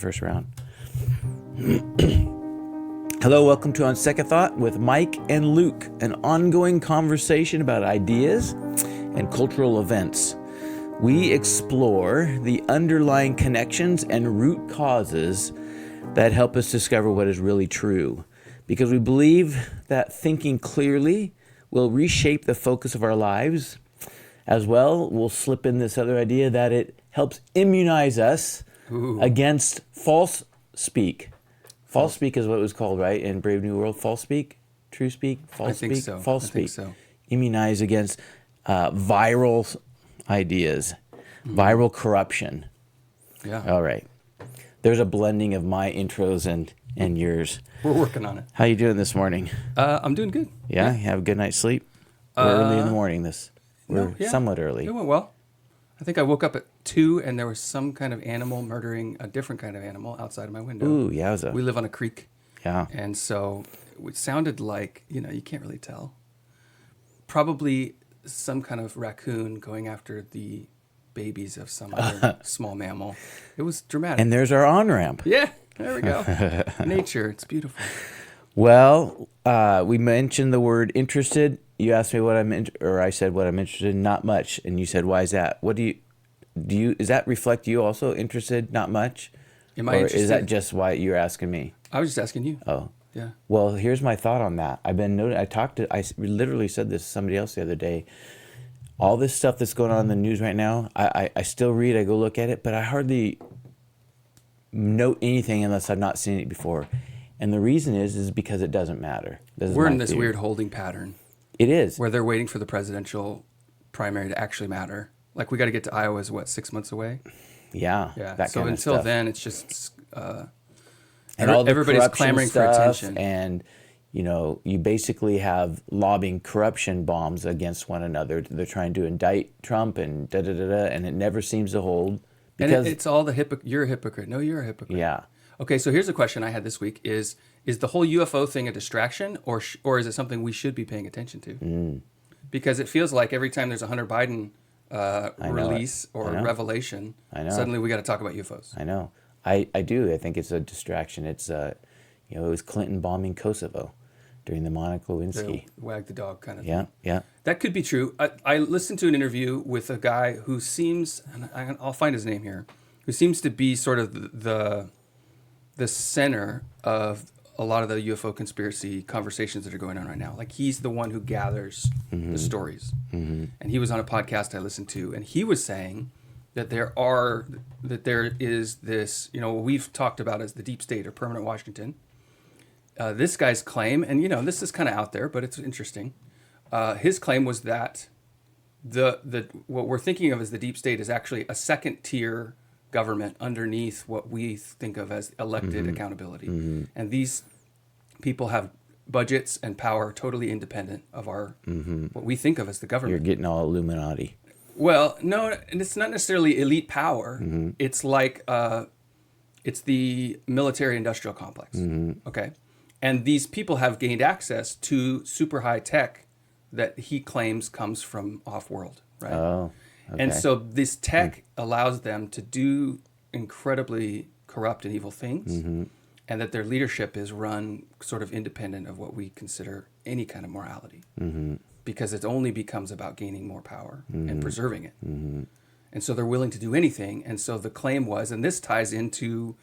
first round. Hello, welcome to On Second Thought with Mike and Luke, an ongoing conversation about ideas and cultural events. We explore the underlying connections and root causes that help us discover what is really true, because we believe that thinking clearly will reshape the focus of our lives. As well, we'll slip in this other idea that it helps immunize us against false speak. False speak is what it was called, right? In Brave New World, false speak, true speak, false speak, so. false speak. So. Immunize against viral ideas, viral corruption. Yeah. All right. There's a blending of my intros and yours. We're working on it. How you doing this morning? I'm doing good. Yeah? You have a good night's sleep? We're early in the morning. We're somewhat early. It went well. I think I woke up at 2 and there was some kind of animal murdering a different kind of animal outside of my window. Ooh, yowza. We live on a creek. Yeah. And so it sounded like, you can't really tell. Probably some kind of raccoon going after the babies of some other small mammal. It was dramatic. And there's our on-ramp. Yeah, there we go. Nature, it's beautiful. Well, we mentioned the word interested. You asked me what I said what I'm interested in, not much. And you said, why is that? What do you, does that reflect you also, interested, not much? Am I interested? Or is that just why you're asking me? I was just asking you. Oh. Yeah. Well, here's my thought on that. I literally said this to somebody else the other day. All this stuff that's going on in the news right now, I still read, I go look at it, but I hardly note anything unless I've not seen it before. And the reason is because it doesn't matter. We're in this weird holding pattern. It is. Where they're waiting for the presidential primary to actually matter. Like, we got to get to Iowa, 6 months away? Yeah. Yeah. So until then, it's just... and all the everybody's clamoring for attention. And, you basically have lobbing corruption bombs against one another. They're trying to indict Trump and da-da-da-da, and it never seems to hold. Because and it's all you're a hypocrite. No, you're a hypocrite. Yeah. Okay, so here's a question I had this week is the whole UFO thing a distraction, or is it something we should be paying attention to? Because it feels like every time there's a Hunter Biden release or revelation, suddenly we got to talk about UFOs. I know. I do. I think it's a distraction. It's, it was Clinton bombing Kosovo during the Monica Lewinsky. Wag the dog kind of thing. Yeah. That could be true. I listened to an interview with a guy who seems, and I'll find his name here, who seems to be sort of the center of a lot of the UFO conspiracy conversations that are going on right now. Like, he's the one who gathers the stories. And he was on a podcast I listened to, and he was saying that there is this, what we've talked about as the deep state or permanent Washington. This guy's claim, and this is kind of out there, but it's interesting. His claim was that the what we're thinking of as the deep state is actually a second tier government underneath what we think of as elected accountability. And these people have budgets and power totally independent of our what we think of as the government. You're getting all Illuminati. Well, no, and it's not necessarily elite power. It's like it's the military-industrial complex. Okay, and these people have gained access to super high tech that he claims comes from off-world, right? Oh. Okay. And so this tech allows them to do incredibly corrupt and evil things, and that their leadership is run sort of independent of what we consider any kind of morality, because it only becomes about gaining more power and preserving it. And so they're willing to do anything. And so the claim was, and this ties into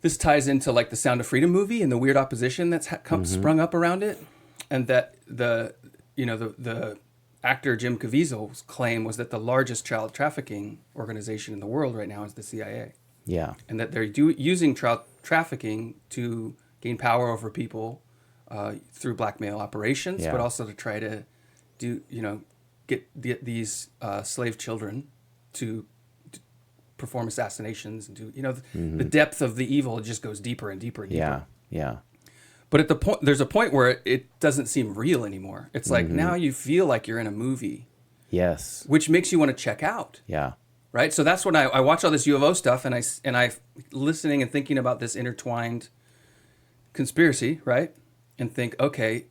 like the Sound of Freedom movie and the weird opposition that's sprung up around it, and that the actor Jim Caviezel's claim was that the largest child trafficking organization in the world right now is the CIA. Yeah. And that they're using child trafficking to gain power over people through blackmail operations, but also to try to get these slave children to perform assassinations and do, the depth of the evil just goes deeper and deeper and deeper. Yeah. But there's a point where it doesn't seem real anymore. It's like now you feel like you're in a movie. Yes. Which makes you want to check out. Yeah. Right. So that's when I watch all this UFO stuff and I listening and thinking about this intertwined conspiracy, right? And think, okay,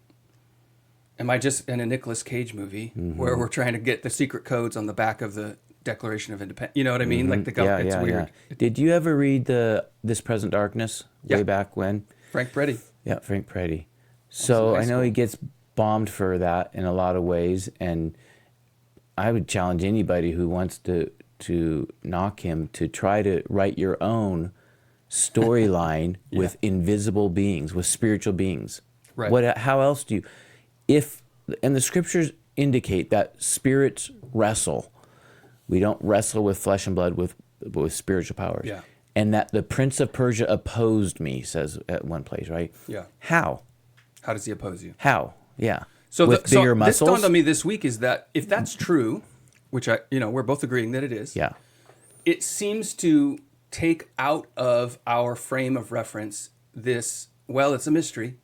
am I just in a Nicolas Cage movie where we're trying to get the secret codes on the back of the Declaration of Independence. You know what I mean? Like the government. It's weird. Did you ever read This Present Darkness way back when? Frank Preddy. Yeah, Frank Preddy. So I know he gets bombed for that in a lot of ways, and I would challenge anybody who wants to knock him to try to write your own storyline with invisible beings, with spiritual beings. Right. How else do you, and the scriptures indicate that spirits wrestle. We don't wrestle with flesh and blood, but with spiritual powers. Yeah. And that the Prince of Persia opposed me, says at one place, right? Yeah. How? How does he oppose you? How? Yeah. So with bigger muscles? This dawned on me this week is that if that's true, which we're both agreeing that it is. Yeah. It seems to take out of our frame of reference this, it's a mystery,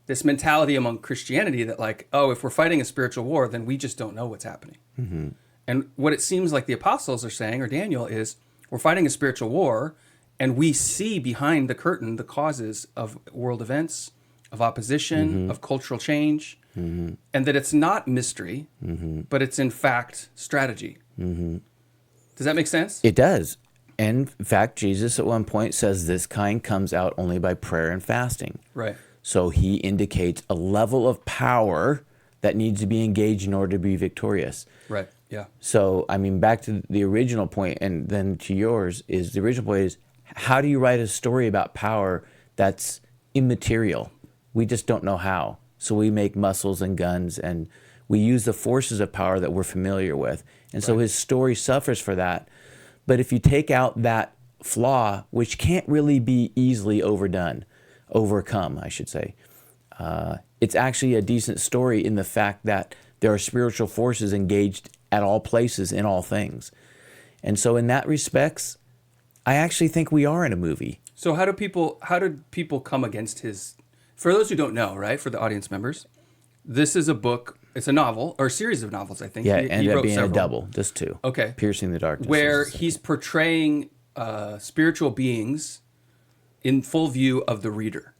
this mentality among Christianity that like, if we're fighting a spiritual war, then we just don't know what's happening. Mm-hmm. And what it seems like the apostles are saying, or Daniel, is we're fighting a spiritual war, and we see behind the curtain the causes of world events, of opposition, of cultural change, and that it's not mystery, but it's in fact strategy. Does that make sense? It does. And in fact, Jesus at one point says this kind comes out only by prayer and fasting. Right. So he indicates a level of power that needs to be engaged in order to be victorious. Right. Yeah. So, I mean, back to the original point, and then to yours, is the original point is, how do you write a story about power that's immaterial? We just don't know how. So we make muscles and guns, and we use the forces of power that we're familiar with. And so his story suffers for that. But if you take out that flaw, which can't really be easily overcome, I should say, it's actually a decent story in the fact that there are spiritual forces engaged at all places in all things. And so in that respects, I actually think we are in a movie. So how do people come against his, for those who don't know, right, for the audience members, this is a book, it's a novel, or a series of novels, I think. Yeah, it ended up being several. a double, just two. Okay. Piercing the Darkness. Where he's portraying spiritual beings in full view of the reader.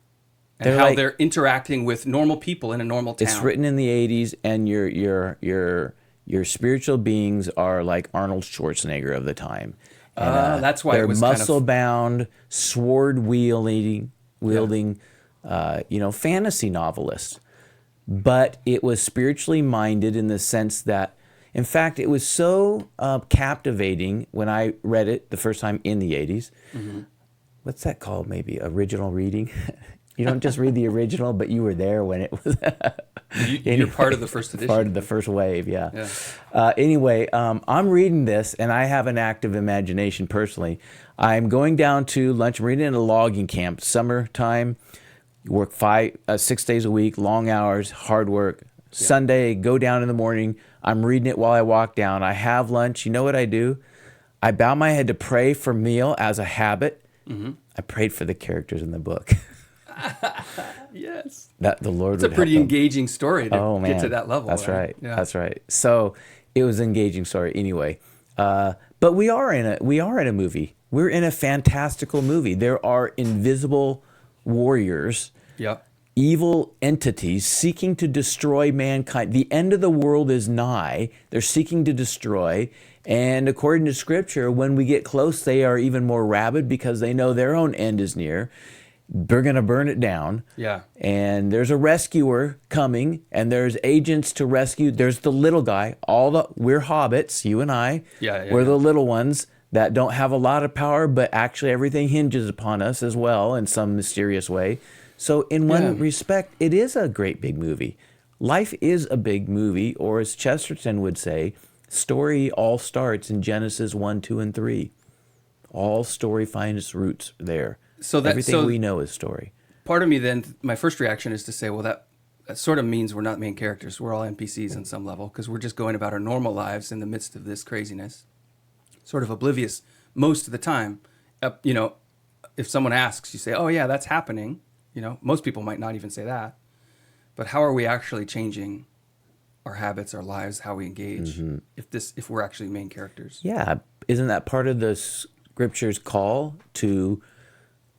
And how they're interacting with normal people in a normal town. It's written in the 80s, and your spiritual beings are like Arnold Schwarzenegger of the time. And, that's why they're it was muscle-bound, sword-wielding, fantasy novelists. But it was spiritually minded in the sense that, in fact, it was so captivating when I read it the first time in the 80s. Mm-hmm. What's that called? Maybe original reading? You don't just read the original, but you were there when it was. You're part of the first edition. Part of the first wave, yeah. Anyway, I'm reading this, and I have an active imagination personally. I'm going down to lunch. I'm reading in a logging camp, summertime. You work 6 days a week, long hours, hard work. Yeah. Sunday, go down in the morning. I'm reading it while I walk down. I have lunch. You know what I do? I bow my head to pray for meal as a habit. Mm-hmm. I prayed for the characters in the book. Yes. That the Lord. It's a pretty engaging story to get to that level. That's right. Yeah. That's right. So it was an engaging story anyway. But we are in a movie. We're in a fantastical movie. There are invisible warriors. Yep. Evil entities seeking to destroy mankind. The end of the world is nigh. They're seeking to destroy. And according to Scripture, when we get close, they are even more rabid because they know their own end is near. They're going to burn it down. Yeah. And there's a rescuer coming, and there's agents to rescue. There's the little guy. We're hobbits, you and I. We're the little ones that don't have a lot of power, but actually everything hinges upon us as well in some mysterious way. So in one respect, it is a great big movie. Life is a big movie, or as Chesterton would say, story all starts in Genesis 1, 2, and 3. All story finds its roots there. So everything we know is story. Part of me then, my first reaction is to say, well, that sort of means we're not main characters. We're all NPCs on some level because we're just going about our normal lives in the midst of this craziness, sort of oblivious most of the time. If someone asks, you say, oh, yeah, that's happening. Most people might not even say that. But how are we actually changing our habits, our lives, how we engage, if we're actually main characters? Yeah. Isn't that part of the Scripture's call to,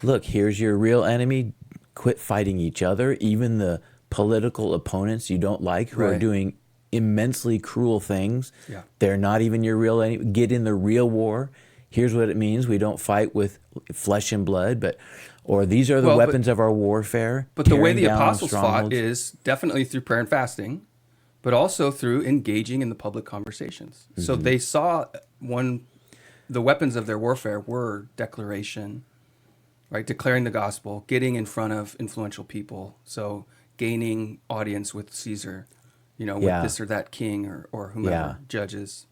look, here's your real enemy, quit fighting each other, even the political opponents you don't like who are doing immensely cruel things. Yeah. They're not even your real enemy. Get in the real war. Here's what it means. We don't fight with flesh and blood, or these are the Well, weapons of our warfare. But the way tearing the down apostles fought strongholds. is definitely through prayer and fasting, but also through engaging in the public conversations. So they saw the weapons of their warfare were declaration, right? Declaring the gospel, getting in front of influential people. So gaining audience with Caesar, with Yeah. this or that king or whomever, Yeah. judges.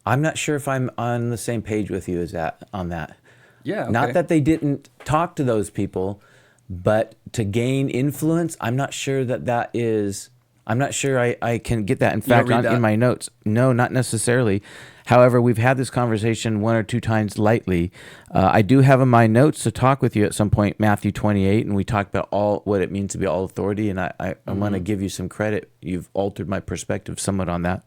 I'm not sure if I'm on the same page with you on that. Yeah. Okay. Not that they didn't talk to those people, but to gain influence, I'm not sure that is. I'm not sure I can get that. In fact, read that? in my notes, no, not necessarily. However, we've had this conversation one or two times lately. I do have in my notes to talk with you at some point, Matthew 28, and we talked about all what it means to be all authority, and I want to give you some credit. You've altered my perspective somewhat on that,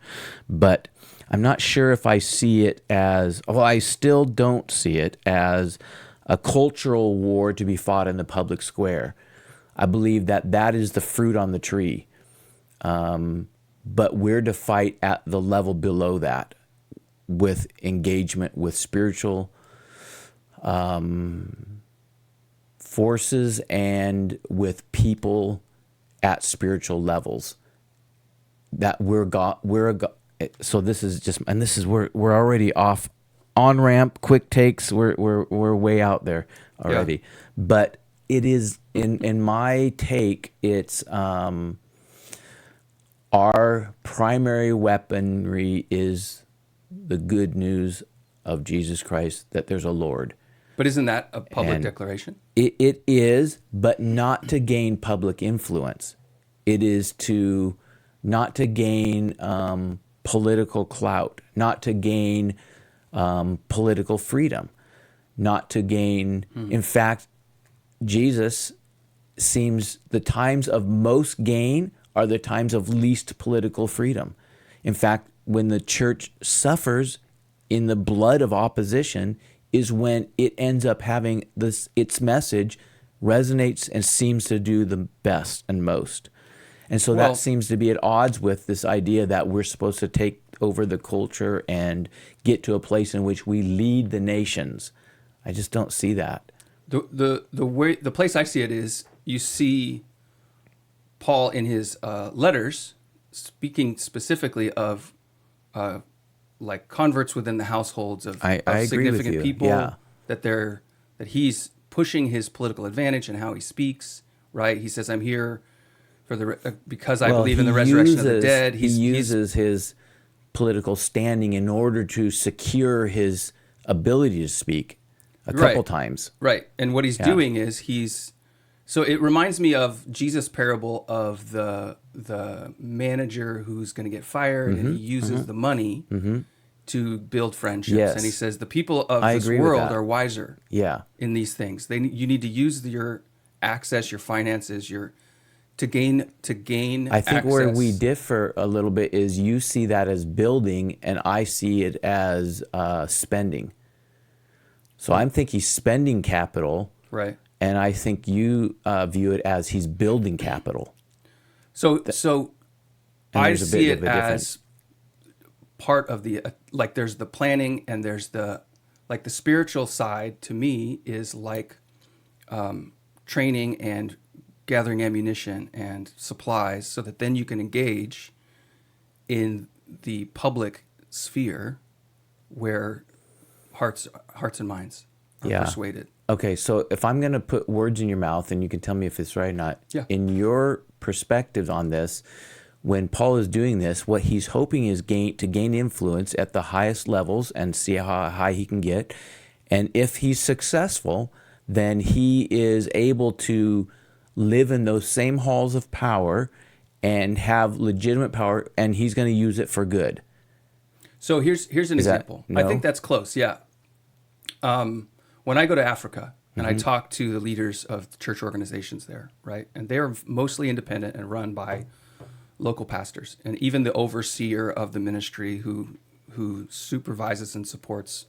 but I'm not sure if I see it as, I still don't see it as a cultural war to be fought in the public square. I believe that is the fruit on the tree. But we're to fight at the level below that with engagement with spiritual forces and with people at spiritual levels. That so this is just, and this is we're already off on ramp, quick takes. We're way out there already. Yeah. But it is in my take, it's our primary weaponry is the good news of Jesus Christ, that there's a Lord. But isn't that a public declaration? It is, but not to gain public influence. It is not to gain political clout, not to gain political freedom, not to gain. In fact, Jesus seems the times of most gain are the times of least political freedom. In fact, when the church suffers in the blood of opposition is when it ends up having its message resonates and seems to do the best and most. And so that seems to be at odds with this idea that we're supposed to take over the culture and get to a place in which we lead the nations. I just don't see that. The place I see it is you see Paul in his letters speaking specifically of like converts within the households of significant people. Yeah. that he's pushing his political advantage and how he speaks. Right? He says, "I'm here for because I believe in the resurrection of the dead." He uses his political standing in order to secure his ability to speak a couple times. Right. And what he's doing is so it reminds me of Jesus' parable of the manager who's going to get fired, and he uses the money to build friendships. Yes. And he says the people of this world are wiser in these things. You need to use your access, your finances, to gain I think access. Where we differ a little bit is you see that as building, and I see it as spending. So I think he's spending capital. Right. And I think you view it as he's building capital. So I see it as part of the there's the planning and there's the spiritual side. To me is like training and gathering ammunition and supplies, so that then you can engage in the public sphere where hearts and minds are persuaded. Okay, so if I'm going to put words in your mouth, and you can tell me if it's right or not, in your perspective on this, when Paul is doing this, what he's hoping is to gain influence at the highest levels and see how high he can get. And if he's successful, then he is able to live in those same halls of power and have legitimate power, and he's going to use it for good. So here's an example. I think that's close, yeah. When I go to Africa and I talk to the leaders of the church organizations there, right? And they're mostly independent and run by local pastors, and even the overseer of the ministry who supervises and supports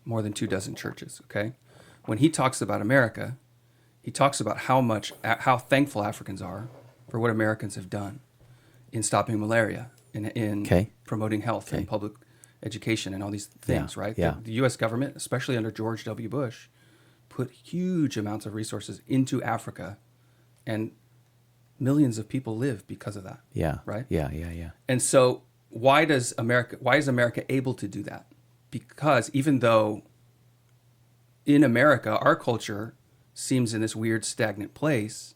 more than 24 churches, okay? When he talks about America, he talks about how thankful Africans are for what Americans have done. in stopping malaria, in Okay. promoting health and public education and all these things, right? The U.S. government, especially under George W. Bush, put huge amounts of resources into Africa, and millions of people live because of that. Yeah. Right? Yeah. And so why is America able to do that? Because even though in America, our culture seems in this weird stagnant place,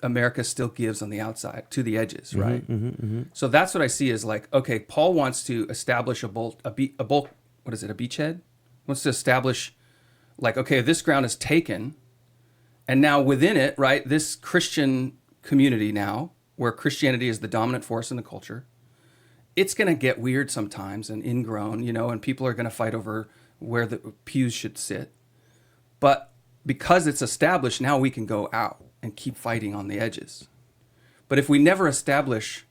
America still gives on the outside to the edges, right? So that's what I see as like, okay, Paul wants to establish a beachhead? Wants to establish like, okay, this ground is taken, and now within it, right, this Christian community now, where Christianity is the dominant force in the culture, it's going to get weird sometimes and ingrown, and people are going to fight over where the pews should sit. But because it's established, now we can go out and keep fighting on the edges. But if we never establish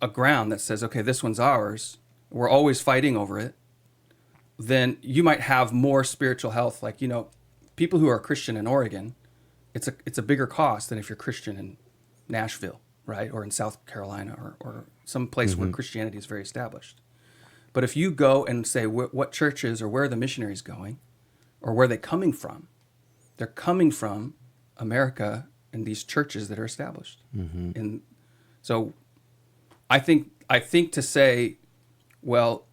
a ground that says, okay, this one's ours, we're always fighting over it, then you might have more spiritual health. Like, people who are Christian in Oregon, it's a bigger cost than if you're Christian in Nashville, right? Or in South Carolina or some place where Christianity is very established. But if you go and say what churches or where are the missionaries going or where are they coming from, they're coming from America and these churches that are established. And so I think to say, well,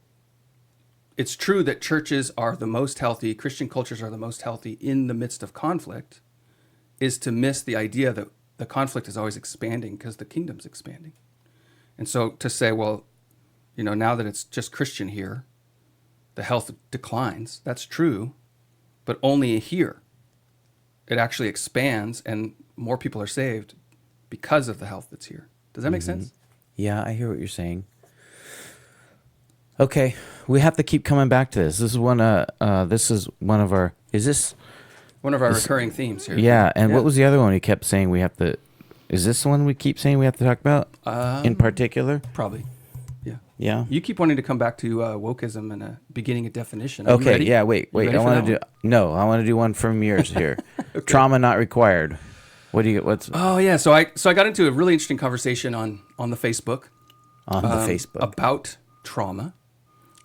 it's true that churches are the most healthy, Christian cultures are the most healthy in the midst of conflict, is to miss the idea that the conflict is always expanding because the kingdom's expanding. And so to say, well, now that it's just Christian here, the health declines. That's true, but only here. It actually expands and more people are saved because of the health that's here. Does that make sense? Yeah, I hear what you're saying. Okay, we have to keep coming back to this. This is one of our. Is this one of our recurring themes here? Yeah, and what was the other one? He kept saying we have to. Is this the one we keep saying we have to talk about in particular? Probably. Yeah. Yeah. You keep wanting to come back to wokeism and beginning a definition. Are you ready? Yeah. Wait. I want to do. No, I want to do one from yours here. Okay. Trauma not required. What do you? What's? Oh yeah. So I got into a really interesting conversation on the Facebook. About trauma.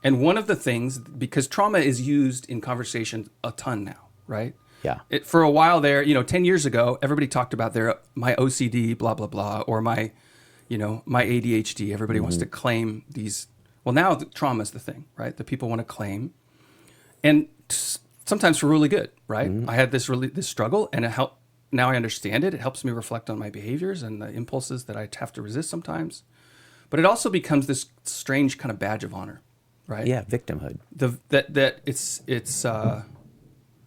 And one of the things, because trauma is used in conversation a ton now, right? Yeah. For a while there, 10 years ago, everybody talked about my OCD, blah, blah, blah, or my ADHD. Everybody wants to claim these. Well, now trauma is the thing, right? That people want to claim. And sometimes for really good, right? I had this struggle, and it helped. Now I understand it. It helps me reflect on my behaviors and the impulses that I have to resist sometimes. But it also becomes this strange kind of badge of honor. Right? Yeah, victimhood. That it's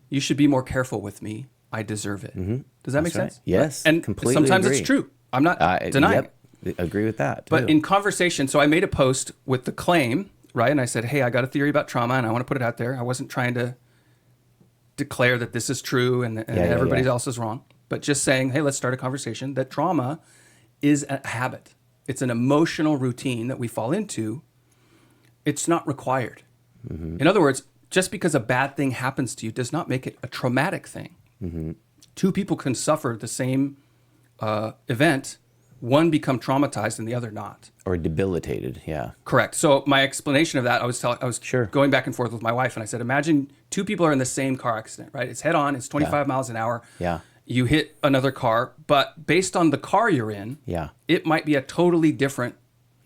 you should be more careful with me. I deserve it. Does that make sense? Right. Yes, and completely sometimes agree. it's true. I'm not denying it. Agree with that. But in conversation, so I made a post with the claim, right? And I said, hey, I got a theory about trauma, and I want to put it out there. I wasn't trying to declare that this is true and everybody else is wrong, but just saying, hey, let's start a conversation that trauma is a habit. It's an emotional routine that we fall into. It's not required. In other words, just because a bad thing happens to you does not make it a traumatic thing. Two people can suffer the same event, one become traumatized and the other not. Or debilitated, yeah. Correct. So my explanation of that, I was going back and forth with my wife, and I said, imagine two people are in the same car accident, right? It's head on, it's 25 miles an hour. Yeah. You hit another car, but based on the car you're in, it might be a totally different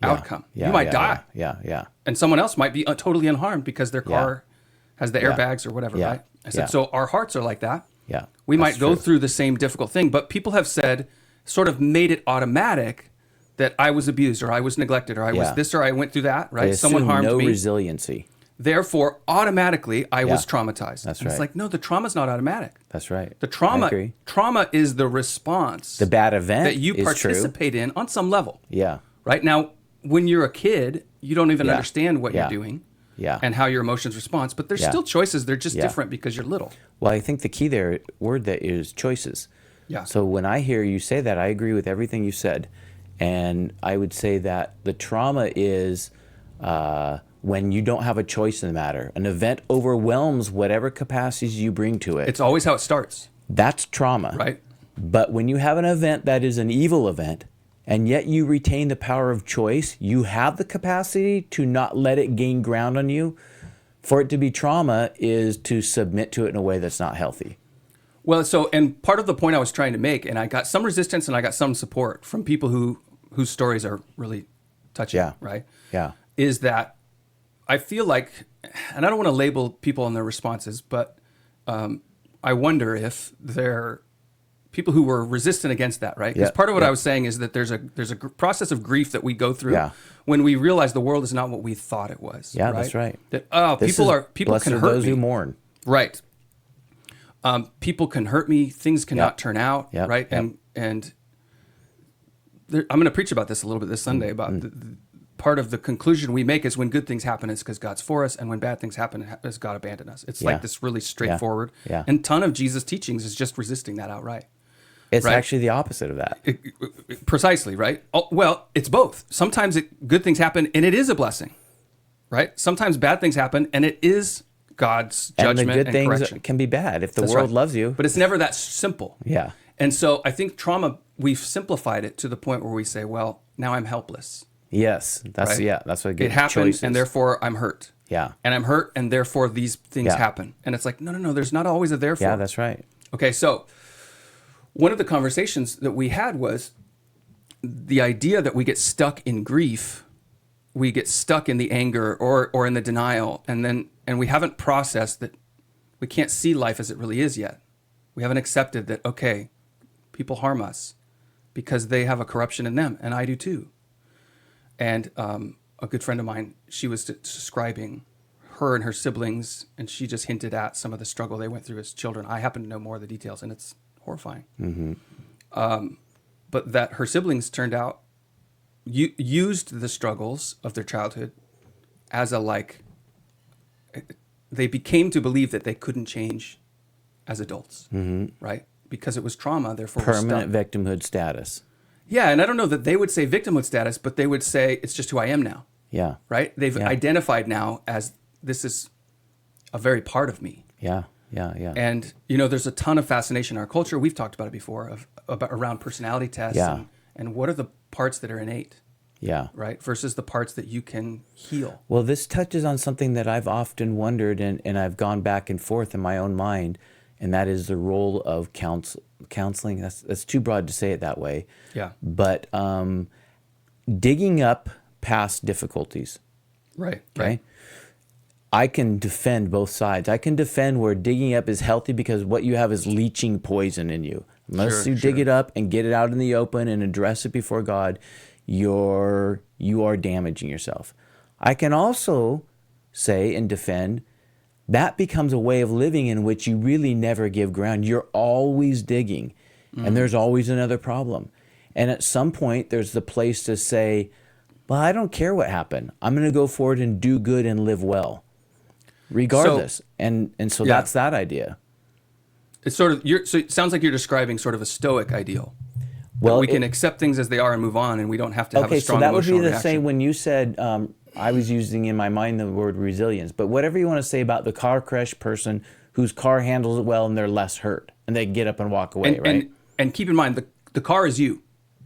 outcome. You might die. Yeah. And someone else might be totally unharmed because their car has the airbags or whatever, right? I said, so our hearts are like that. Yeah. We might go through the same difficult thing, but people have said, sort of made it automatic that I was abused or I was neglected or I was this or I went through that, right? Someone harmed me. No resiliency. Therefore, automatically, I was traumatized. That's and right. It's like, no, the trauma's not automatic. That's right. The trauma is the response. The bad event that you participate in on some level. Yeah. Right? Now, when you're a kid, you don't even understand what you're doing and how your emotions respond, but there's still choices. They're just different because you're little. Well, I think the key word there is choices. Yeah. So when I hear you say that, I agree with everything you said. And I would say that the trauma is when you don't have a choice in the matter. An event overwhelms whatever capacities you bring to it. It's always how it starts. That's trauma. Right. But when you have an event that is an evil event, and yet you retain the power of choice, you have the capacity to not let it gain ground on you. For it to be trauma is to submit to it in a way that's not healthy. Well, and part of the point I was trying to make, and I got some resistance and I got some support from people whose stories are really touching, Yeah. right? Yeah. Is that I feel like, and I don't want to label people on their responses, but I wonder if they're people who were resistant against that, right? Because part of what I was saying is that there's a process of grief that we go through when we realize the world is not what we thought it was. Yeah, right? that's right. That people can hurt those me. who mourn. Right. People can hurt me. Things cannot turn out. Yep. Right. Yep. And I'm going to preach about this a little bit this Sunday about the part of the conclusion we make is when good things happen, it's because God's for us. And when bad things happen, it's God abandoned us. It's like this really straightforward. Yeah. And ton of Jesus' teachings is just resisting that outright. It's right? actually the opposite of that. Precisely. Right. Oh, well, it's both. Sometimes good things happen and it is a blessing. Right. Sometimes bad things happen and it is God's judgment and the good things correction. can be bad if the That's world right. loves you. But it's never that simple. Yeah. And so I think trauma, we've simplified it to the point where we say, well, now I'm helpless. Yes. That's Right? that's what good It happened choices. and therefore I'm hurt. Yeah. And I'm hurt and therefore these things happen. And it's like, no, there's not always a therefore. Yeah, that's right. Okay, so one of the conversations that we had was the idea that we get stuck in grief, we get stuck in the anger or in the denial, and we haven't processed that we can't see life as it really is yet. We haven't accepted that, okay, people harm us because they have a corruption in them, and I do too. And a good friend of mine, she was describing her and her siblings, and she just hinted at some of the struggle they went through as children. I happen to know more of the details, and it's horrifying. Mm-hmm. But that her siblings turned out used the struggles of their childhood as they became to believe that they couldn't change as adults, right? Because it was trauma, therefore Permanent victimhood status. Yeah, and I don't know that they would say victimhood status, but they would say it's just who I am now. Yeah. Right? They've identified now as this is a very part of me. Yeah. And there's a ton of fascination in our culture. We've talked about it before around personality tests and what are the parts that are innate. Yeah. Right? Versus the parts that you can heal. Well, this touches on something that I've often wondered and I've gone back and forth in my own mind, and that is the role of counseling. That's too broad to say it that way. Yeah. But digging up past difficulties. Right. Okay. Right. I can defend both sides. I can defend where digging up is healthy because what you have is leaching poison in you. Unless you dig it up and get it out in the open and address it before God, you are damaging yourself. I can also say and defend that becomes a way of living in which you really never give ground. You're always digging, and there's always another problem. And at some point, there's the place to say, well, I don't care what happened. I'm going to go forward and do good and live well, regardless. So that's that idea. It's sort of so it sounds like you're describing sort of a stoic ideal. Well, we can accept things as they are and move on, and we don't have to have a strong so that would be emotional the reaction. same when you said, I was using in my mind the word resilience, but whatever you want to say about the car crash person whose car handles it well and they're less hurt and they get up and walk away, right? And keep in mind, the car is you.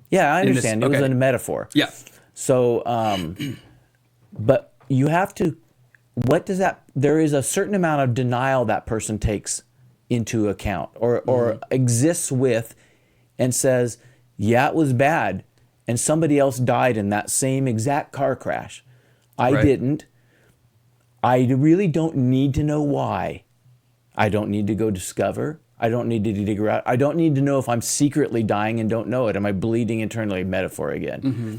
Yeah, I understand. It was a metaphor. Yeah. So, but you have to, there is a certain amount of denial that person takes into account or exists with and says, yeah, it was bad. And somebody else died in that same exact car crash. I didn't. I really don't need to know why. I don't need to go discover. I don't need to dig out. I don't need to know if I'm secretly dying and don't know it. Am I bleeding internally? Metaphor again. Mm-hmm.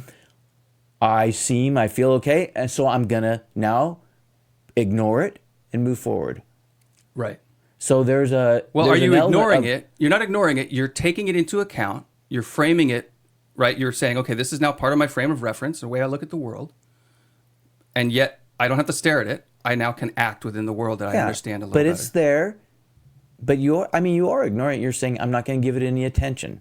I feel okay. And so I'm going to now ignore it and move forward. Right. So there's a... Well, are you ignoring it? You're not ignoring it. You're taking it into account. You're framing it, right? You're saying, okay, this is now part of my frame of reference, the way I look at the world. And yet I don't have to stare at it. I now can act within the world that I understand a little better. But it's there. But you are ignoring it. You're saying, I'm not going to give it any attention.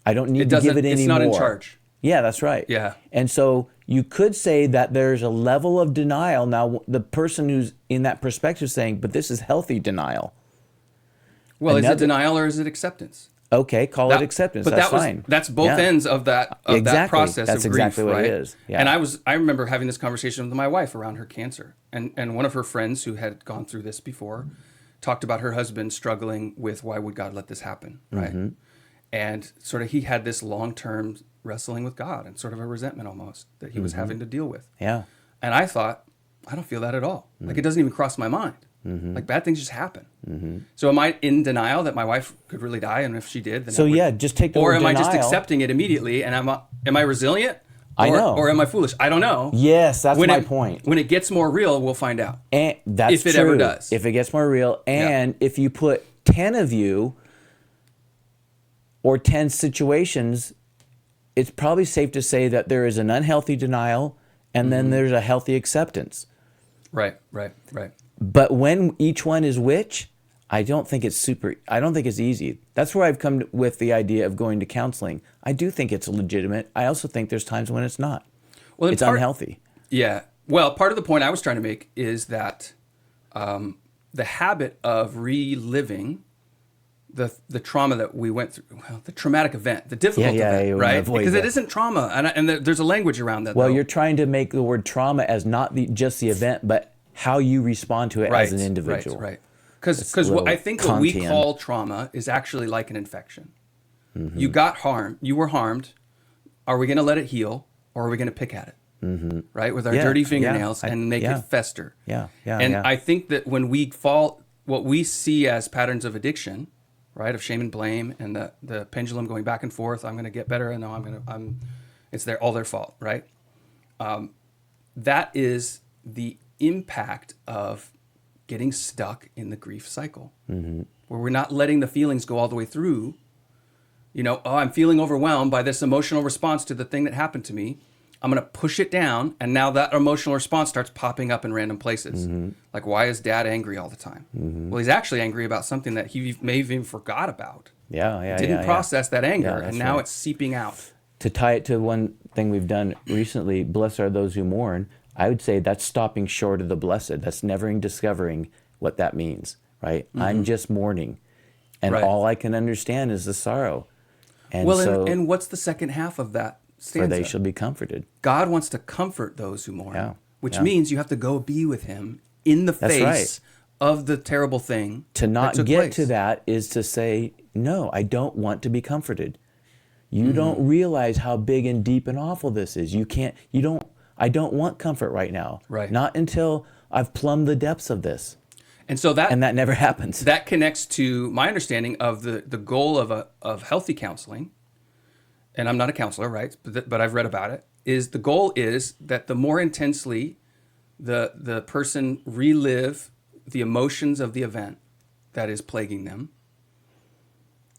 I don't need to give it any more. It's not in charge. Yeah, that's right. Yeah. And so you could say that there's a level of denial. Now, the person who's in that perspective is saying, but this is healthy denial. Well, is it denial or is it acceptance? Okay, call it acceptance. But That's fine. that's both Yeah. ends of that Exactly. process That's of grief, exactly what right? it is. Yeah. And I remember having this conversation with my wife around her cancer, and one of her friends who had gone through this before talked about her husband struggling with why would God let this happen, right? Mm-hmm. And sort of he had this long-term wrestling with God and sort of a resentment almost that he was having to deal with. Yeah. And I thought, I don't feel that at all. Like it doesn't even cross my mind. Like bad things just happen. So am I in denial that my wife could really die, and if she did, then So yeah, just take the or word am I denial. just accepting it immediately? And am I resilient? I know. Or am I foolish? I don't know. Yes, that's When my it- point. When it gets more real, we'll find out. And that's If it true. ever does. If it gets more real, and if you put 10 of you or 10 situations, it's probably safe to say that there is an unhealthy denial and then there's a healthy acceptance. Right. But when each one is which, I don't think it's easy. That's where I've come with the idea of going to counseling. I do think it's legitimate. I also think there's times when it's not. Well, It's unhealthy. Yeah. Well, part of the point I was trying to make is that the habit of reliving the trauma that we went through, well, the traumatic event, the difficult you event, wanna right? avoid Because that. it isn't trauma, and there's a language around that. Well, though. you're trying to make the word trauma as not just the event, but how you respond to it as an individual. Right. Because little I think what we Kantian. call trauma is actually like an infection. You got harmed. You were harmed. Are we going to let it heal, or are we going to pick at it? Right, with our Yeah, dirty yeah, fingernails and make yeah. it fester. Yeah. And I think that when we fall, what we see as patterns of addiction, right, of shame and blame, and the pendulum going back and forth. I'm going to get better, and no, it's all their fault, right? That is the impact of getting stuck in the grief cycle, where we're not letting the feelings go all the way through. I'm feeling overwhelmed by this emotional response to the thing that happened to me. I'm going to push it down, and now that emotional response starts popping up in random places. Like, why is Dad angry all the time? Well, he's actually angry about something that he may have even forgot about. Didn't process that anger, and now it's seeping out. To tie it to one thing we've done recently, blessed are those who mourn, I would say that's stopping short of the blessed. That's never discovering what that means, right? I'm just mourning, and all I can understand is the sorrow. And and what's the second half of that stanza? For they shall be comforted. God wants to comfort those who mourn, which Yeah. means you have to go be with him in the face of the terrible thing. To not that took get place. to that is to say, no, I don't want to be comforted. You don't realize how big and deep and awful this is. I don't want comfort right now. Right. Not until I've plumbed the depths of this. And so that never happens. That connects to my understanding of the goal of healthy counseling. And I'm not a counselor, right? But I've read about it. The goal is that the more intensely the person relive the emotions of the event that is plaguing them,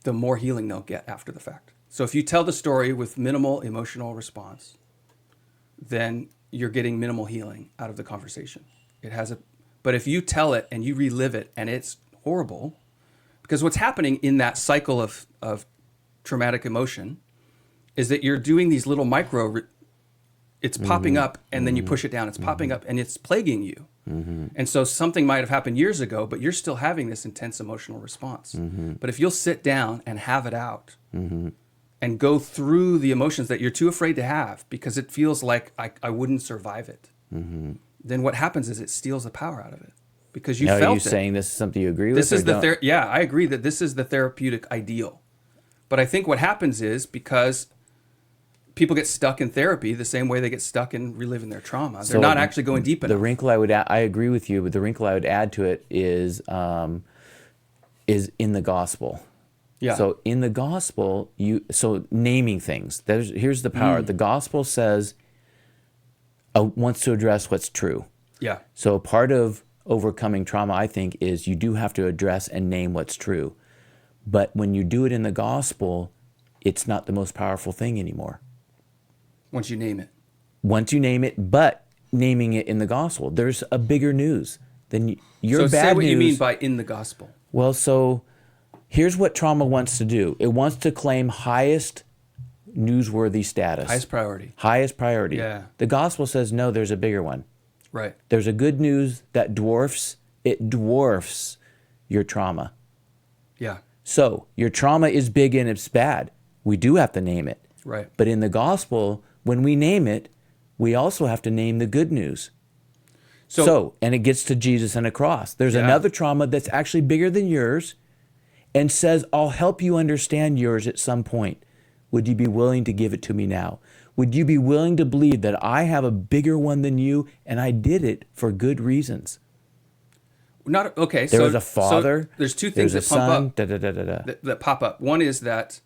the more healing they'll get after the fact. So if you tell the story with minimal emotional response, then you're getting minimal healing out of the conversation. But if you tell it and you relive it and it's horrible, because what's happening in that cycle of traumatic emotion is that you're doing these little it's popping up and then you push it down. It's popping up and it's plaguing you. And so something might have happened years ago, but you're still having this intense emotional response. But if you'll sit down and have it out and go through the emotions that you're too afraid to have because it feels like I wouldn't survive it, then what happens is it steals the power out of it because you felt it. Are you saying this is something you agree with? This is I agree that this is the therapeutic ideal. But I think what happens is because people get stuck in therapy the same way they get stuck in reliving their trauma. They're not actually going deep enough. The wrinkle I agree with you, but the wrinkle I would add to it is in the gospel. Yeah. So in the gospel, naming things. Here's the power. The gospel says wants to address what's true. Yeah. So part of overcoming trauma, I think, is you do have to address and name what's true. But when you do it in the gospel, it's not the most powerful thing anymore. Once you name it. Once you name it, but naming it in the gospel, there's a bigger news than your so bad say what news. you mean by in the gospel. Well, so here's what trauma wants to do. It wants to claim highest newsworthy status. Highest priority. Highest priority. Yeah. The gospel says, no, there's a bigger one. Right. There's a good news that dwarfs your trauma. Yeah. So your trauma is big and it's bad. We do have to name it. Right. But in the gospel, when we name it, we also have to name the good news. So and it gets to Jesus and a cross. There's another trauma that's actually bigger than yours and says, I'll help you understand yours at some point. Would you be willing to give it to me now? Would you be willing to believe that I have a bigger one than you and I did it for good reasons? Not okay. There was a father. So there's two things there's that a pump son, up. That pop up. One is that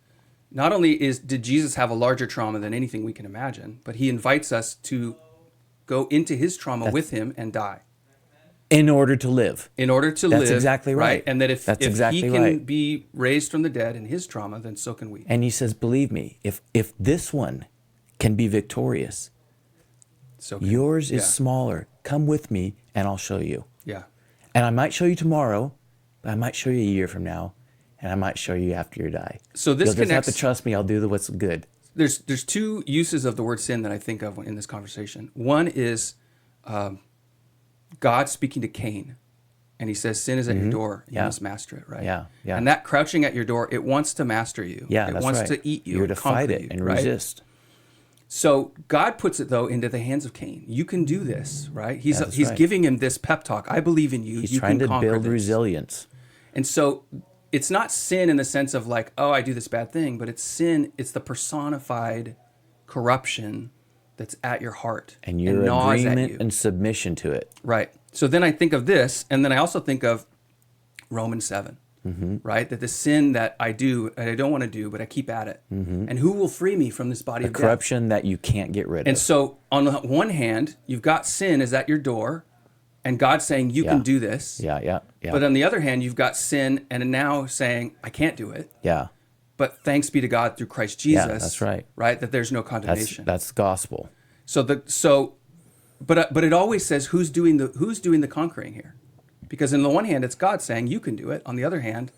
not only did Jesus have a larger trauma than anything we can imagine, but he invites us to go into his trauma with him and die. In order to live. In order to live. That's exactly right. And that if exactly he can right. be raised from the dead in his trauma, then so can we. And he says, believe me, if this one can be victorious, So yours is smaller. Come with me and I'll show you. Yeah. And I might show you tomorrow, but I might show you a year from now, and I might show you after you die. So this You'll just have connects. to trust me. I'll do what's good. There's two uses of the word sin that I think of in this conversation. One is God speaking to Cain, and he says, sin is at your door, you must master it, right? Yeah, yeah. And that crouching at your door, it wants to master you. Yeah, it that's wants right. to eat you. You're to fight conquer it you, and right? resist. So God puts it, though, into the hands of Cain. You can do this, right? He's right. giving him this pep talk. I believe in you. He's You trying can to conquer build this. resilience. And so it's not sin in the sense of like, oh, I do this bad thing, but it's sin. It's the personified corruption that's at your heart And your gnaws at agreement you. and submission to it. Right. So then I think of this, and then I also think of Romans 7, right? That the sin that I do, and I don't want to do, but I keep at it. And who will free me from this body of death? Corruption that you can't get rid And of. so on the one hand, you've got sin is at your door, and God's saying, you can do this. Yeah. But on the other hand, you've got sin and now saying, I can't do it. Yeah. But thanks be to God through Christ Jesus. Yeah, that's right. Right? That there's no condemnation. That's gospel. But it always says who's doing the conquering here. Because on the one hand, it's God saying you can do it. On the other hand,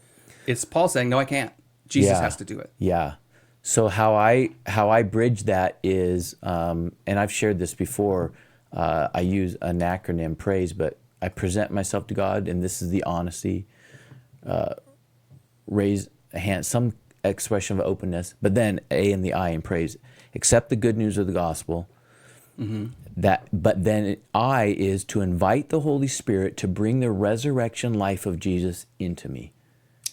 it's Paul saying, no, I can't. Jesus has to do it. Yeah. So how I bridge that is, and I've shared this before, I use an acronym, praise, but I present myself to God, and this is the honesty, raise a hand, some expression of openness, but then A and the I in praise. Accept the good news of the gospel. But then I is to invite the Holy Spirit to bring the resurrection life of Jesus into me.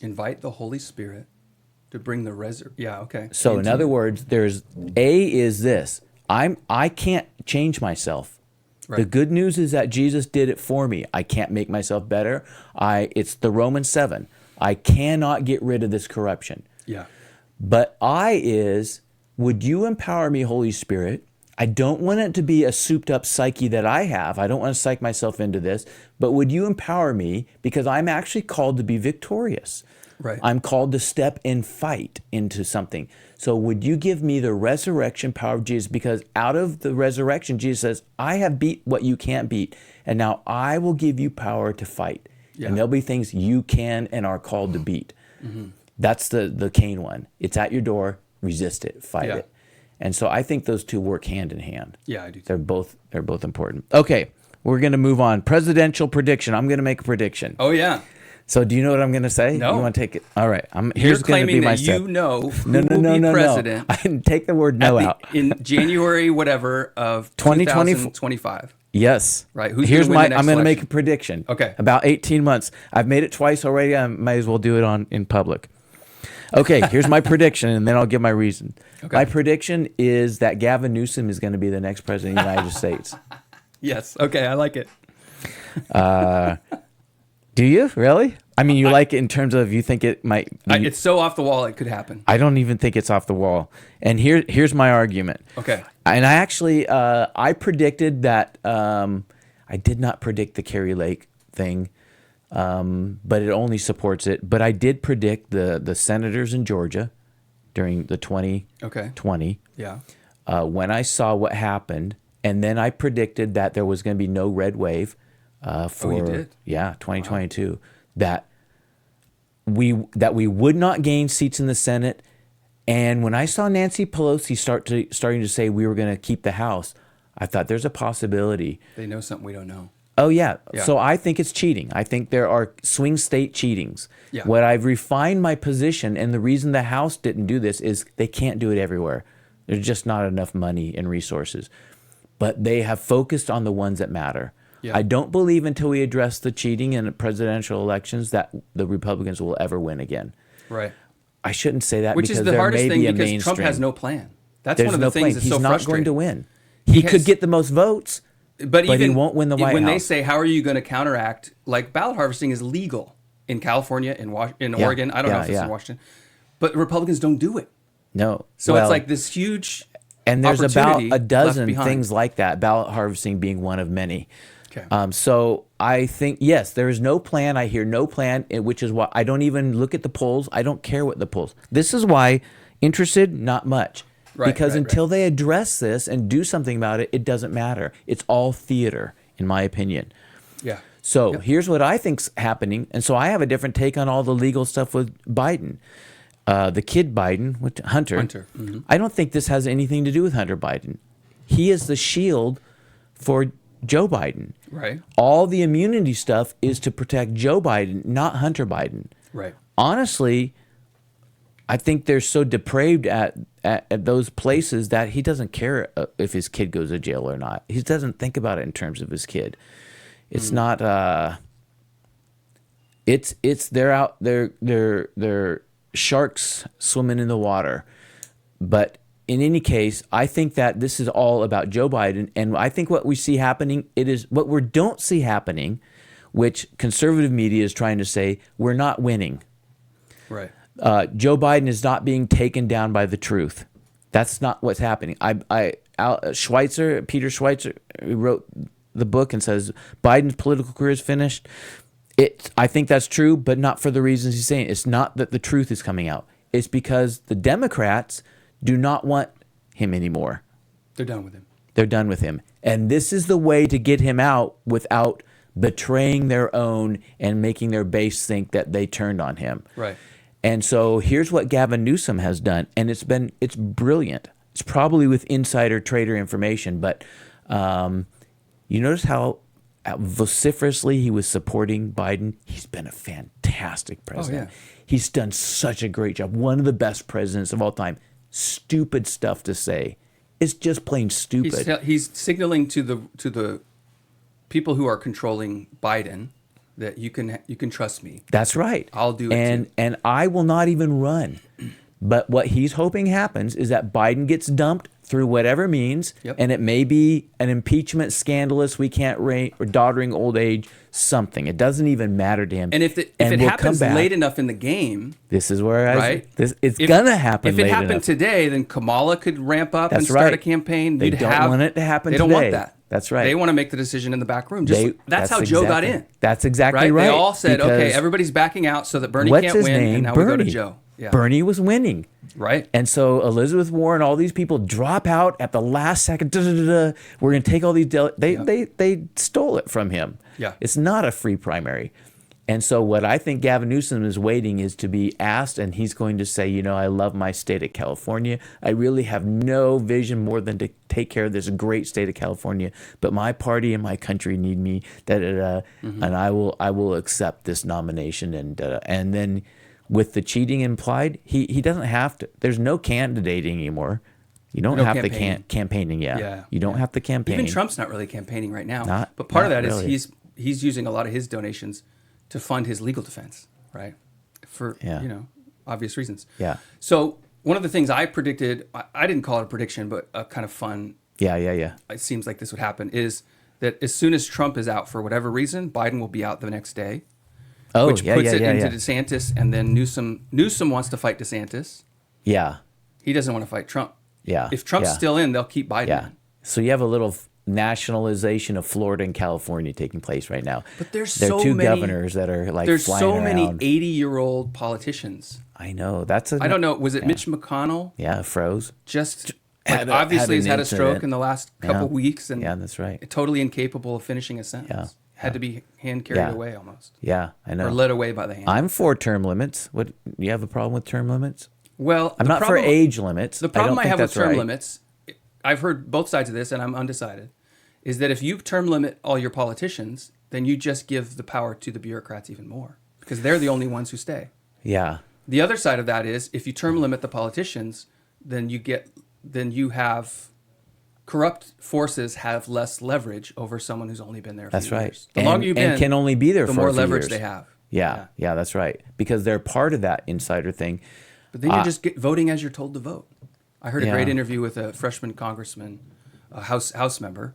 Invite the Holy Spirit to bring the Yeah, okay. So in other words, there's A is this. I can't change myself. Right. The good news is that Jesus did it for me. I can't make myself better. It's the Romans 7. I cannot get rid of this corruption. Yeah. But I is, would you empower me, Holy Spirit? I don't want it to be a souped up psyche that I have. I don't want to psych myself into this, but would you empower me? Because I'm actually called to be victorious. Right. I'm called to step and fight into something. So would you give me the resurrection power of Jesus? Because out of the resurrection, Jesus says, I have beat what you can't beat. And now I will give you power to fight. Yeah. And there'll be things you can and are called to beat. That's the Cain one. It's at your door, resist it, fight it. And so I think those two work hand in hand. Yeah, I do. They're both important. Okay, we're going to move on. Presidential prediction. I'm going to make a prediction. Oh, yeah. So do you know what I'm going to say? No. You want to take it? All right. You're Here's going to claiming be my that step. you know who will be president I didn't take the word no out. in January, whatever, of 2025. Yes. Right. Who's Here's gonna win the next I'm going to make election? a prediction. Okay. About 18 months. I've made it twice already. I might as well do it in public. Okay, here's my prediction, and then I'll give my reason. Okay. My prediction is that Gavin Newsom is going to be the next president of the United States. Yes. Okay, I like it. Do you really? I mean, you like it in terms of you think it might be, It's so off the wall it could happen. I don't even think it's off the wall. And here's my argument. Okay. And I actually I predicted that I did not predict the Kerry Lake thing, but it only supports it. But I did predict the senators in Georgia during the 2020 Yeah. when I saw what happened, and then I predicted that there was going to be no red wave for you did? 2022. That we would not gain seats in the Senate. And when I saw Nancy Pelosi starting to say we were going to keep the House, I thought there's a possibility. They know something we don't know. Oh, yeah. Yeah. So I think it's cheating. I think there are swing state cheatings. Yeah. What I've refined my position, and the reason the House didn't do this is they can't do it everywhere. There's just not enough money and resources. But they have focused on the ones that matter. Yeah. I don't believe until we address the cheating in presidential elections that the Republicans will ever win again. Right. I shouldn't say that Which because is the there hardest may thing be a because mainstream. Trump has no plan. That's There's one of no the things plan. that's He's so not frustrating. going to win. He could get the most votes, but he won't win the White when House. they say, how are you going to counteract, like ballot harvesting is legal in California, in Oregon. I don't know if it's in Washington. But Republicans don't do it. No. So it's like this huge and there's about opportunity a dozen left behind. things like that, ballot harvesting being one of many. Okay. So I think, yes, there is no plan. I hear no plan, which is why I don't even look at the polls. I don't care what the polls. This is why interested, not much. Right, because right, until they address this and do something about it, it doesn't matter. It's all theater, in my opinion. Yeah. So here's what I think's happening. And so I have a different take on all the legal stuff with Biden. The kid Biden, Hunter. Mm-hmm. I don't think this has anything to do with Hunter Biden. He is the shield for Joe Biden. Right. All the immunity stuff is to protect Joe Biden, not Hunter Biden. Right. Honestly, I think they're so depraved at those places that he doesn't care if his kid goes to jail or not. He doesn't think about it in terms of his kid. It's not. It's they're out. They're sharks swimming in the water. But in any case, I think that this is all about Joe Biden, and I think what we see happening, it is what we don't see happening, which conservative media is trying to say, we're not winning. Right. Joe Biden is not being taken down by the truth. That's not what's happening. Peter Schweitzer, who wrote the book and says Biden's political career is finished. I think that's true, but not for the reasons he's saying. It's not that the truth is coming out. It's because the Democrats do not want him anymore. They're done with him. They're done with him. And this is the way to get him out without betraying their own and making their base think that they turned on him. Right. And so here's what Gavin Newsom has done, and it's brilliant. It's probably with insider trader information, but you notice how vociferously he was supporting Biden? He's been a fantastic president. Oh, yeah. He's done such a great job. One of the best presidents of all time. Stupid stuff to say. It's just plain stupid. He's signaling to the people who are controlling Biden that you can trust me. That's right. I'll do it too. And I will not even run. But what he's hoping happens is that Biden gets dumped through whatever means, and it may be an impeachment, scandalous, we can't reign, or doddering old age, something. It doesn't even matter to him. And if it happens late enough in the game, this is where it's if, gonna happen. If it late happened enough. today, then Kamala could ramp up That's and start right. a campaign. They don't want it to happen They today. don't want that. That's right. They want to make the decision in the back room. That's how Joe got in. That's exactly right. They all said, okay, because everybody's backing out so that Bernie what's can't his win, name? and now Bernie. we go to Joe. Yeah. Bernie was winning. Right. And so Elizabeth Warren, all these people drop out at the last second. We're going to take all these. They stole it from him. Yeah. It's not a free primary. And so what I think Gavin Newsom is waiting is to be asked, and he's going to say, I love my state of California. I really have no vision more than to take care of this great state of California. But my party and my country need me. And I will accept this nomination. And then with the cheating implied, he doesn't have to. There's no candidating anymore. You don't have campaigning. the campaigning. Yeah. You don't have to campaign. Even Trump's not really campaigning right now. But part of that really. is he's using a lot of his donations to fund his legal defense, right? For obvious reasons. Yeah. So one of the things I predicted, I didn't call it a prediction, but a kind of fun. Yeah. It seems like this would happen. Is that as soon as Trump is out for whatever reason, Biden will be out the next day. Which puts it into DeSantis, and then Newsom wants to fight DeSantis. Yeah. He doesn't want to fight Trump. Yeah. If Trump's still in, they'll keep Biden in. So you have a little nationalization of Florida and California taking place right now. But there's there so are two many governors that are like there's flying so around. many 80-year-old politicians. I know. I don't know. Was it Mitch McConnell? Yeah, froze. Just had obviously has an had a stroke incident. in the last couple weeks, and that's right. Totally incapable of finishing a sentence. Had to be hand carried away almost. Yeah, I know. Or led away by the hand. I'm for term limits. What, you have a problem with term limits? Well, I'm not for age limits. The problem I have with term right. limits, I've heard both sides of this, and I'm undecided, is that if you term limit all your politicians, then you just give the power to the bureaucrats even more because they're the only ones who stay. Yeah. The other side of that is if you term limit the politicians, then you have corrupt forces have less leverage over someone who's only been there a That's few right. years. The longer you've been, and can only be there the for more a few leverage years. they have. Yeah, that's right. Because they're part of that insider thing. But then you're just voting as you're told to vote. I heard a great Yeah. interview with a freshman congressman, a House member,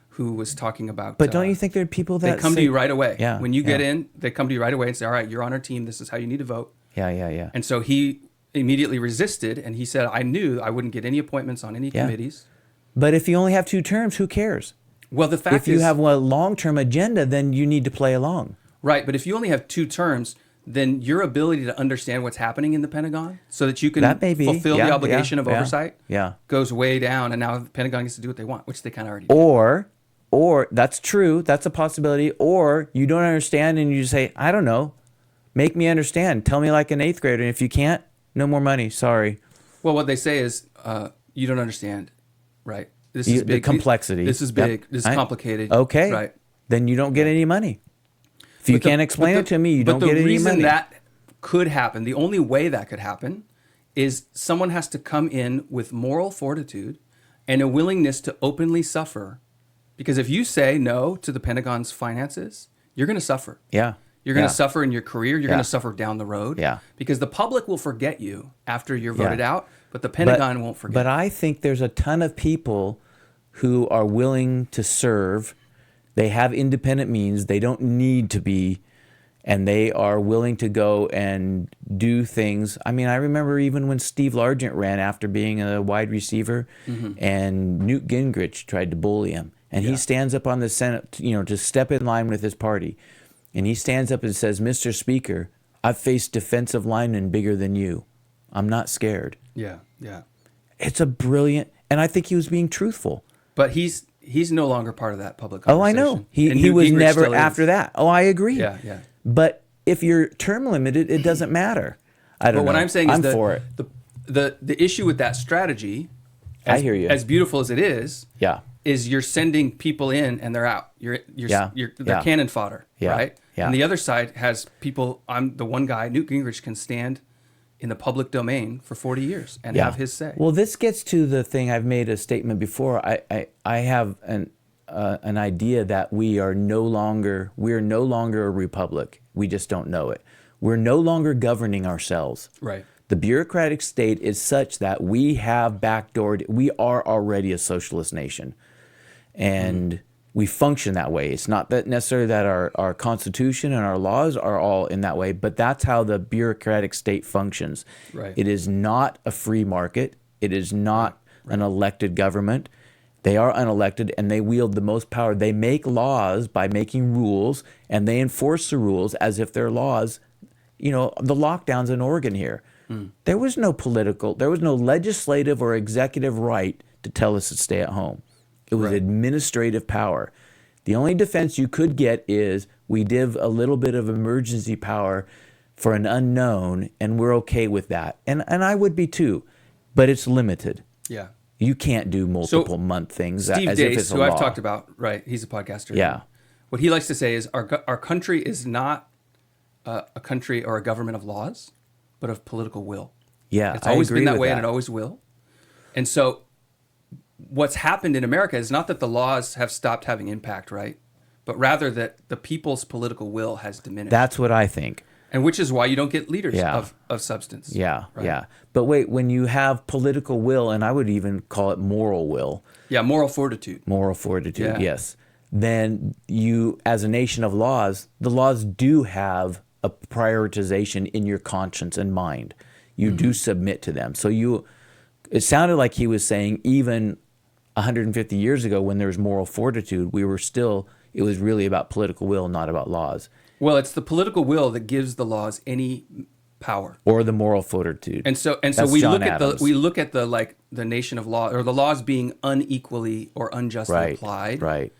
who was talking about. But don't you think there are people that they come to you right away? Yeah, When you get yeah. in, they come to you right away and say, "All right, you're on our team. This is how you need to vote." Yeah. And so he immediately resisted, and he said, "I knew I wouldn't get any appointments on any committees." But if you only have 2 terms, who cares? Well, the fact If you have a long-term agenda, then you need to play along. right, but if you only have 2 terms, then your ability to understand what's happening in the Pentagon so that you can That may be. fulfill Yeah, the obligation of yeah, oversight yeah. goes way down, and now the Pentagon gets to do what they want, which they kind of already do. Or that's true. That's a possibility. Or you don't understand and you say, I don't know. Make me understand. Tell me like an 8th grader. And if you can't, no more money. Sorry. Well, what they say is, you don't understand, right? This is big. The complexity. This is big. Yep. This is complicated. Okay. Right. Then you don't get any money. If you can't explain it to me, you don't get any money. But the reason that could happen, the only way that could happen, is someone has to come in with moral fortitude and a willingness to openly suffer. Because if you say no to the Pentagon's finances, you're going to suffer. Yeah. You're going to suffer in your career. You're going to suffer down the road. Yeah. Because the public will forget you after you're voted out, but the Pentagon won't forget. But I think there's a ton of people who are willing to serve. They have independent means. They don't need to be, and they are willing to go and do things. I mean, I remember even when Steve Largent ran after being a wide receiver, and Newt Gingrich tried to bully him. And he stands up on the Senate, to step in line with his party. And he stands up and says, Mr. Speaker, I've faced defensive linemen bigger than you. I'm not scared. Yeah. It's a brilliant, and I think he was being truthful. But he's no longer part of that public Oh, I conversation. know. He And Newt was Gingrich never still is. after that. Oh, I agree. Yeah. But if you're term limited, it doesn't matter. I don't know. But what I'm saying is for it. the issue with that strategy, I hear you. as beautiful as it is, Yeah. is you're sending people in and they're out. They're cannon fodder, Yeah. right? Yeah. And the other side has people. I'm the one guy. Newt Gingrich can stand in the public domain for 40 years and have his say. Well, this gets to the thing I've made a statement before. I have an idea that we are no longer a republic. We just don't know it. We're no longer governing ourselves. Right. The bureaucratic state is such that we have backdoored. We are already a socialist nation, and we function that way. It's not that necessarily that our Constitution and our laws are all in that way, but that's how the bureaucratic state functions. Right. It is not a free market. It is not an elected government. They are unelected, and they wield the most power. They make laws by making rules, and they enforce the rules as if they're laws. The lockdowns in Oregon here. There was no legislative or executive right to tell us to stay at home. It was administrative power. The only defense you could get is we give a little bit of emergency power for an unknown, and we're okay with that. And I would be too, but it's limited. Yeah. You can't do multiple month things Steve as if Deace, it's a who law. I've talked about, right? He's a podcaster. Yeah. What he likes to say is our country is not a country or a government of laws, but of political will. Yeah, It's always been that with way, and it always will. And so what's happened in America is not that the laws have stopped having impact, right? But rather that the people's political will has diminished. That's what I think. And which is why you don't get leaders Yeah. of substance. Yeah, right? yeah. But wait, when you have political will, and I would even call it moral will, Yeah, moral fortitude. moral fortitude, Yeah. yes, then you, as a nation of laws, the laws do have a prioritization in your conscience and mind. You do submit to them. So it sounded like he was saying even 150 years ago when there was moral fortitude, it was really about political will, not about laws. Well, it's the political will that gives the laws any power. Or the moral fortitude. And so That's we John look Adams. at the nation of law, or the laws being unequally or unjustly applied. Right.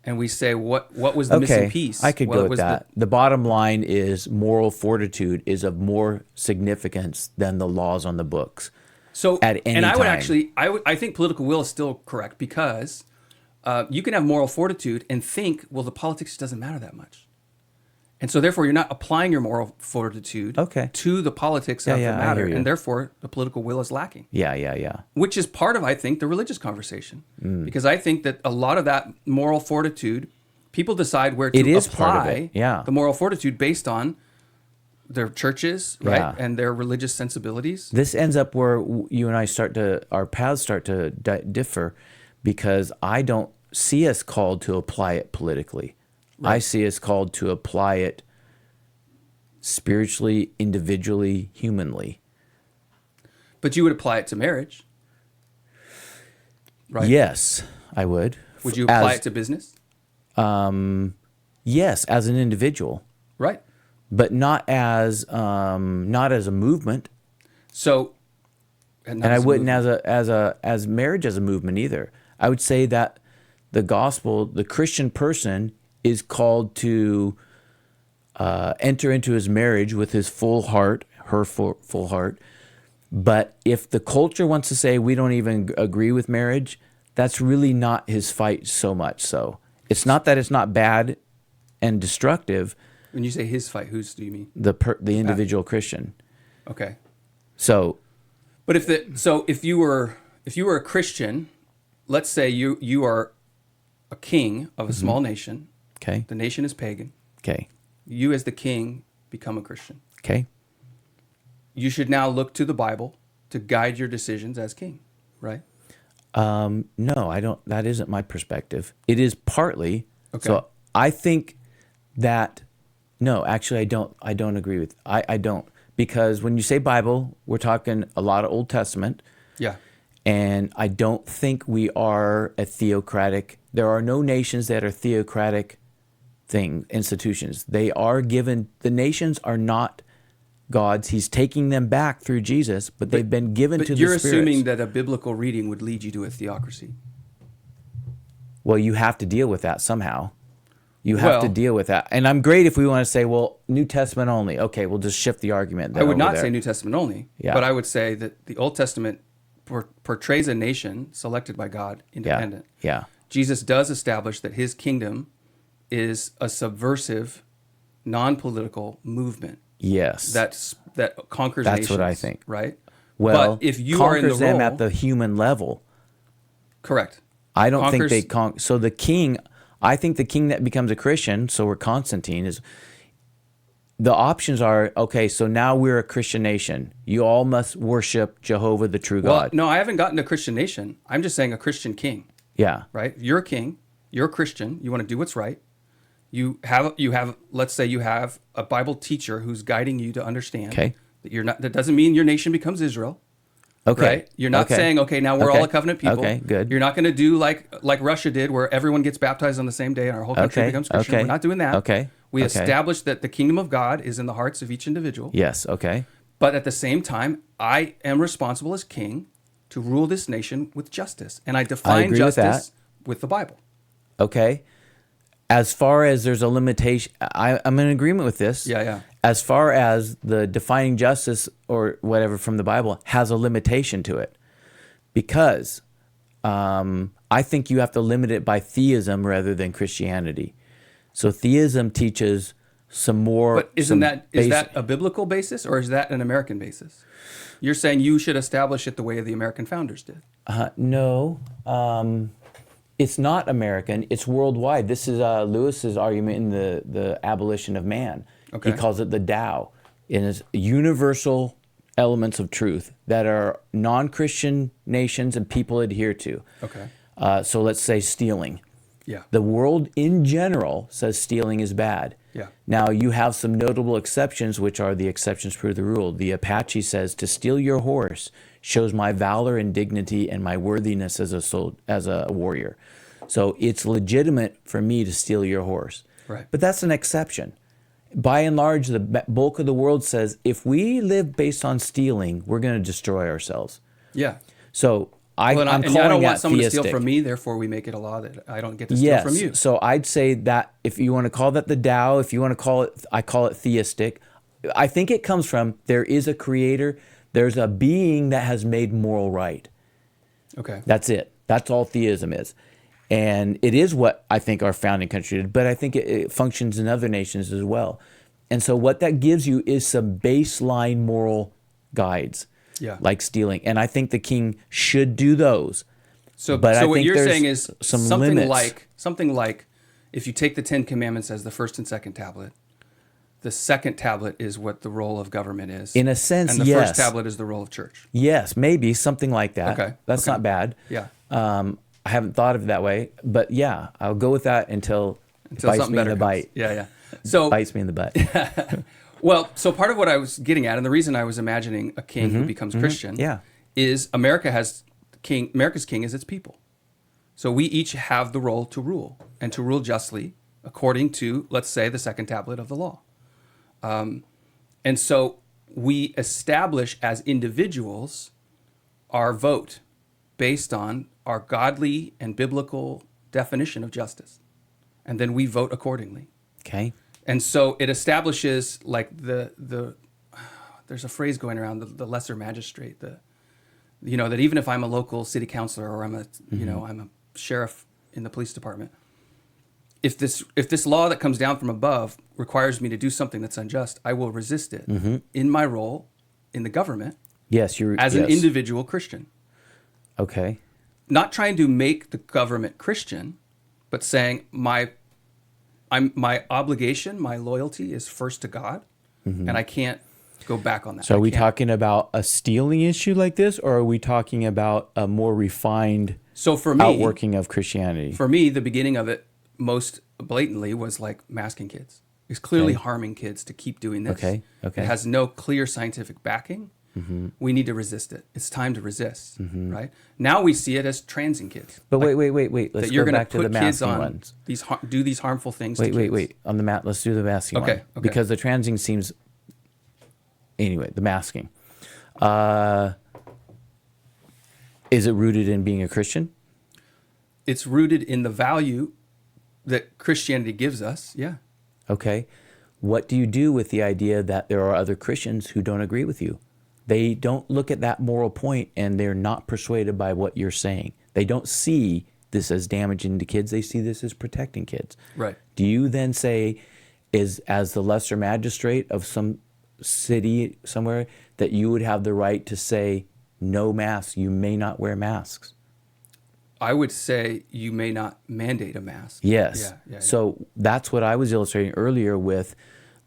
And we say, what was the missing piece? I could Well, go it with was that. The bottom line is moral fortitude is of more significance than the laws on the books. So, at any and I would time. actually, I think political will is still correct because you can have moral fortitude and think, well, the politics doesn't matter that much. And so therefore, you're not applying your moral fortitude to the politics of the I matter. hear you. And therefore, the political will is lacking. Yeah. Which is part of, I think, the religious conversation. Because I think that a lot of that moral fortitude, people decide where to apply the moral fortitude based on their churches, right? Yeah. And their religious sensibilities. This ends up where you and I our paths start to differ, because I don't see us called to apply it politically. Right. I see us called to apply it spiritually, individually, humanly. But you would apply it to marriage, right? Yes, I would. Would you apply it to business? Yes, as an individual. Right. But not as a movement. So, and I wouldn't as marriage as a movement either. I would say that the gospel, the Christian person, is called to enter into his marriage with his full heart, her full heart. But if the culture wants to say we don't even agree with marriage, that's really not his fight so much. So it's not that it's not bad and destructive. When you say his fight, whose do you mean? The individual Christian. Okay. So, but if you were a Christian, let's say you are a king of a small nation. Okay. The nation is pagan. Okay. You as the king become a Christian. Okay. You should now look to the Bible to guide your decisions as king, right? No, I don't. That isn't my perspective. It is partly. Okay. So I think that, no, actually I don't agree with, I don't. Because when you say Bible, we're talking a lot of Old Testament. Yeah. And I don't think we are a theocratic. There are no nations that are theocratic institutions. They are given, the nations are not God's. He's taking them back through Jesus, but they've been given to the spirits. But you're assuming that a biblical reading would lead you to a theocracy. Well, you have to deal with that somehow. You have to deal with that. And I'm great if we want to say, well, New Testament only. Okay, we'll just shift the argument. I would not say New Testament only, Yeah. but I would say that the Old Testament portrays a nation selected by God, independent. Yeah. Jesus does establish that his kingdom is a subversive, non-political movement. Yes. That conquers nations. That's what I think. Right? Well, but if you are in the conquers them role, at the human level. Correct. I don't think they conquer. So the king, I think the king that becomes a Christian, so we're Constantine, is the options are, okay, so now we're a Christian nation. You all must worship Jehovah, the true God. No, I haven't gotten a Christian nation. I'm just saying a Christian king. Yeah. Right? You're a king. You're a Christian. You want to do what's right. You have. Let's say you have a Bible teacher who's guiding you to understand that you're not. That doesn't mean your nation becomes Israel. Okay. Right? You're not saying, okay, now we're all a covenant people. Okay, good. You're not going to do like Russia did, where everyone gets baptized on the same day and our whole country becomes Christian. We're not doing that. Okay. We establish that the kingdom of God is in the hearts of each individual. Yes. Okay. But at the same time, I am responsible as king to rule this nation with justice. And I define justice with the Bible. Okay. As far as there's a limitation, I'm in agreement with this. Yeah. As far as the defining justice or whatever from the Bible has a limitation to it. Because I think you have to limit it by theism rather than Christianity. So theism teaches some more. But is that a biblical basis or is that an American basis? You're saying you should establish it the way the American founders did. No. It's not American. It's worldwide. This is Lewis's argument in the Abolition of Man. Okay. He calls it the Tao. And it's universal elements of truth that are non-Christian nations and people adhere to. Okay. So let's say stealing. Yeah. The world in general says stealing is bad. Yeah. Now you have some notable exceptions, which are the exceptions prove the rule. The Apache says to steal your horse shows my valor and dignity and my worthiness as a warrior. So it's legitimate for me to steal your horse. Right. But that's an exception. By and large, the bulk of the world says if we live based on stealing, we're going to destroy ourselves. Yeah. So I'm calling I don't want someone theistic. to steal from me, therefore we make it a law that I don't get to steal from you. So I'd say that if you want to call that the Tao, if you want to call it, I call it theistic. I think it comes from there is a creator, there's a being that has made moral right. Okay. That's it. That's all theism is. And it is what I think our founding country did, but I think it functions in other nations as well. And so what that gives you is some baseline moral guides, Yeah. like stealing. And I think the king should do those. So, But I what think you're there's saying is some something limits. like if you take the Ten Commandments as the first and second tablet, the second tablet is what the role of government is. In a sense, and the yes. first tablet is the role of church. Yes, maybe something like that. Okay, That's okay. not bad. Yeah. I haven't thought of it that way, but yeah, I'll go with that until it bites something me in better the comes. bite. Yeah. So Bites me in the butt. Well, so part of what I was getting at, and the reason I was imagining a king who becomes Christian, Yeah. is America's king is its people. So we each have the role to rule and to rule justly according to, let's say, the second tablet of the law. And so we establish as individuals our vote based on our godly and biblical definition of justice. And then we vote accordingly. Okay. And so it establishes like there's a phrase going around, the lesser magistrate, that even if I'm a local city councilor or I'm a sheriff in the police department, if this law that comes down from above requires me to do something that's unjust, I will resist it in my role in the government. Yes, you're as an individual Christian. Okay. Not trying to make the government Christian, but saying my obligation, my loyalty is first to God, and I can't go back on that. So are we talking about a stealing issue like this, or are we talking about a more refined outworking of Christianity? For me, the beginning of it most blatantly was like masking kids. It's clearly harming kids to keep doing this. Okay. It has no clear scientific backing. We need to resist it. It's time to resist, right? Now we see it as transing kids. But wait. Let's go back to the masking ones. Do these harmful things to kids. Wait. On the mat, let's do the masking one. Okay. Because the transing seems... Anyway, the masking. Is it rooted in being a Christian? It's rooted in the value that Christianity gives us, yeah. Okay. What do you do with the idea that there are other Christians who don't agree with you? They don't look at that moral point and they're not persuaded by what you're saying. They don't see this as damaging to kids. They see this as protecting kids. Right. Do you then say, as the lesser magistrate of some city somewhere, that you would have the right to say, no masks, you may not wear masks? I would say you may not mandate a mask. Yes. Yeah. So that's what I was illustrating earlier with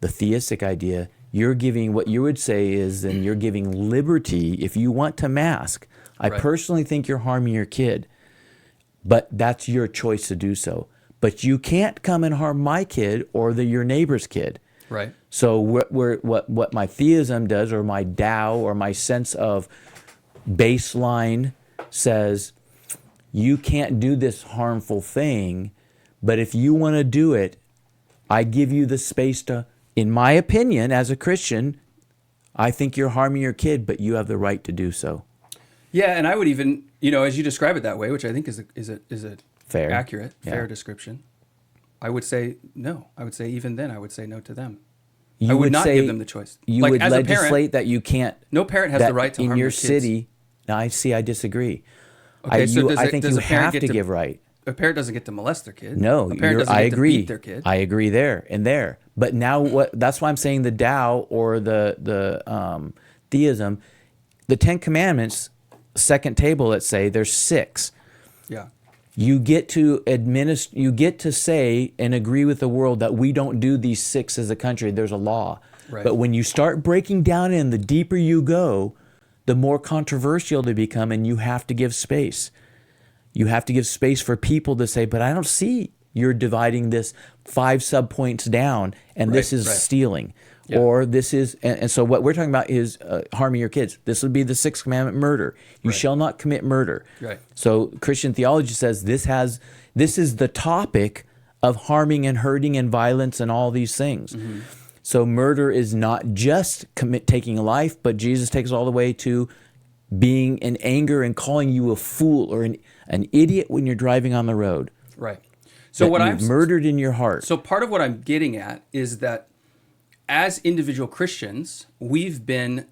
the theistic idea. You're giving, what you would say is, then you're giving liberty if you want to mask. I personally think you're harming your kid, but that's your choice to do so. But you can't come and harm my kid or your neighbor's kid. Right. So what my theism does, or my Tao, or my sense of baseline says, you can't do this harmful thing, but if you want to do it, I give you the space to, in my opinion, as a Christian, I think you're harming your kid, but you have the right to do so. Yeah, and I would even, as you describe it that way, which I think is a Fair. accurate, Yeah. fair description, I would say no. I would say even then I would say no to them. You I would not say give them the choice. You Like, would as a legislate parent, that you can't. no parent has that the right to in harm your their kids. city. No, I disagree. Okay, so I think does you a parent have get to give right. A parent doesn't get to molest their kid. No, a parent doesn't I get agree. to beat their kid. I agree there and there. But now that's why I'm saying the Tao, or the theism, the Ten Commandments, second table. Let's say there's 6. Yeah. You get to you get to say and agree with the world that we don't do these 6 as a country. There's a law. Right. But when you start breaking down in, the deeper you go, the more controversial they become, and you have to give space. You have to give space for people to say, but I don't see you're dividing this 5 subpoints down, and this is stealing. Yeah. Or this is, and so what we're talking about is harming your kids. This would be the 6th commandment, murder. You shall not commit murder. Right. So Christian theology says this is the topic of harming and hurting and violence and all these things. Mm-hmm. So murder is not just taking a life, but Jesus takes it all the way to being in anger and calling you a fool or an idiot when you're driving on the road. Right. So what I've murdered in your heart. So part of what I'm getting at is that as individual Christians, we've been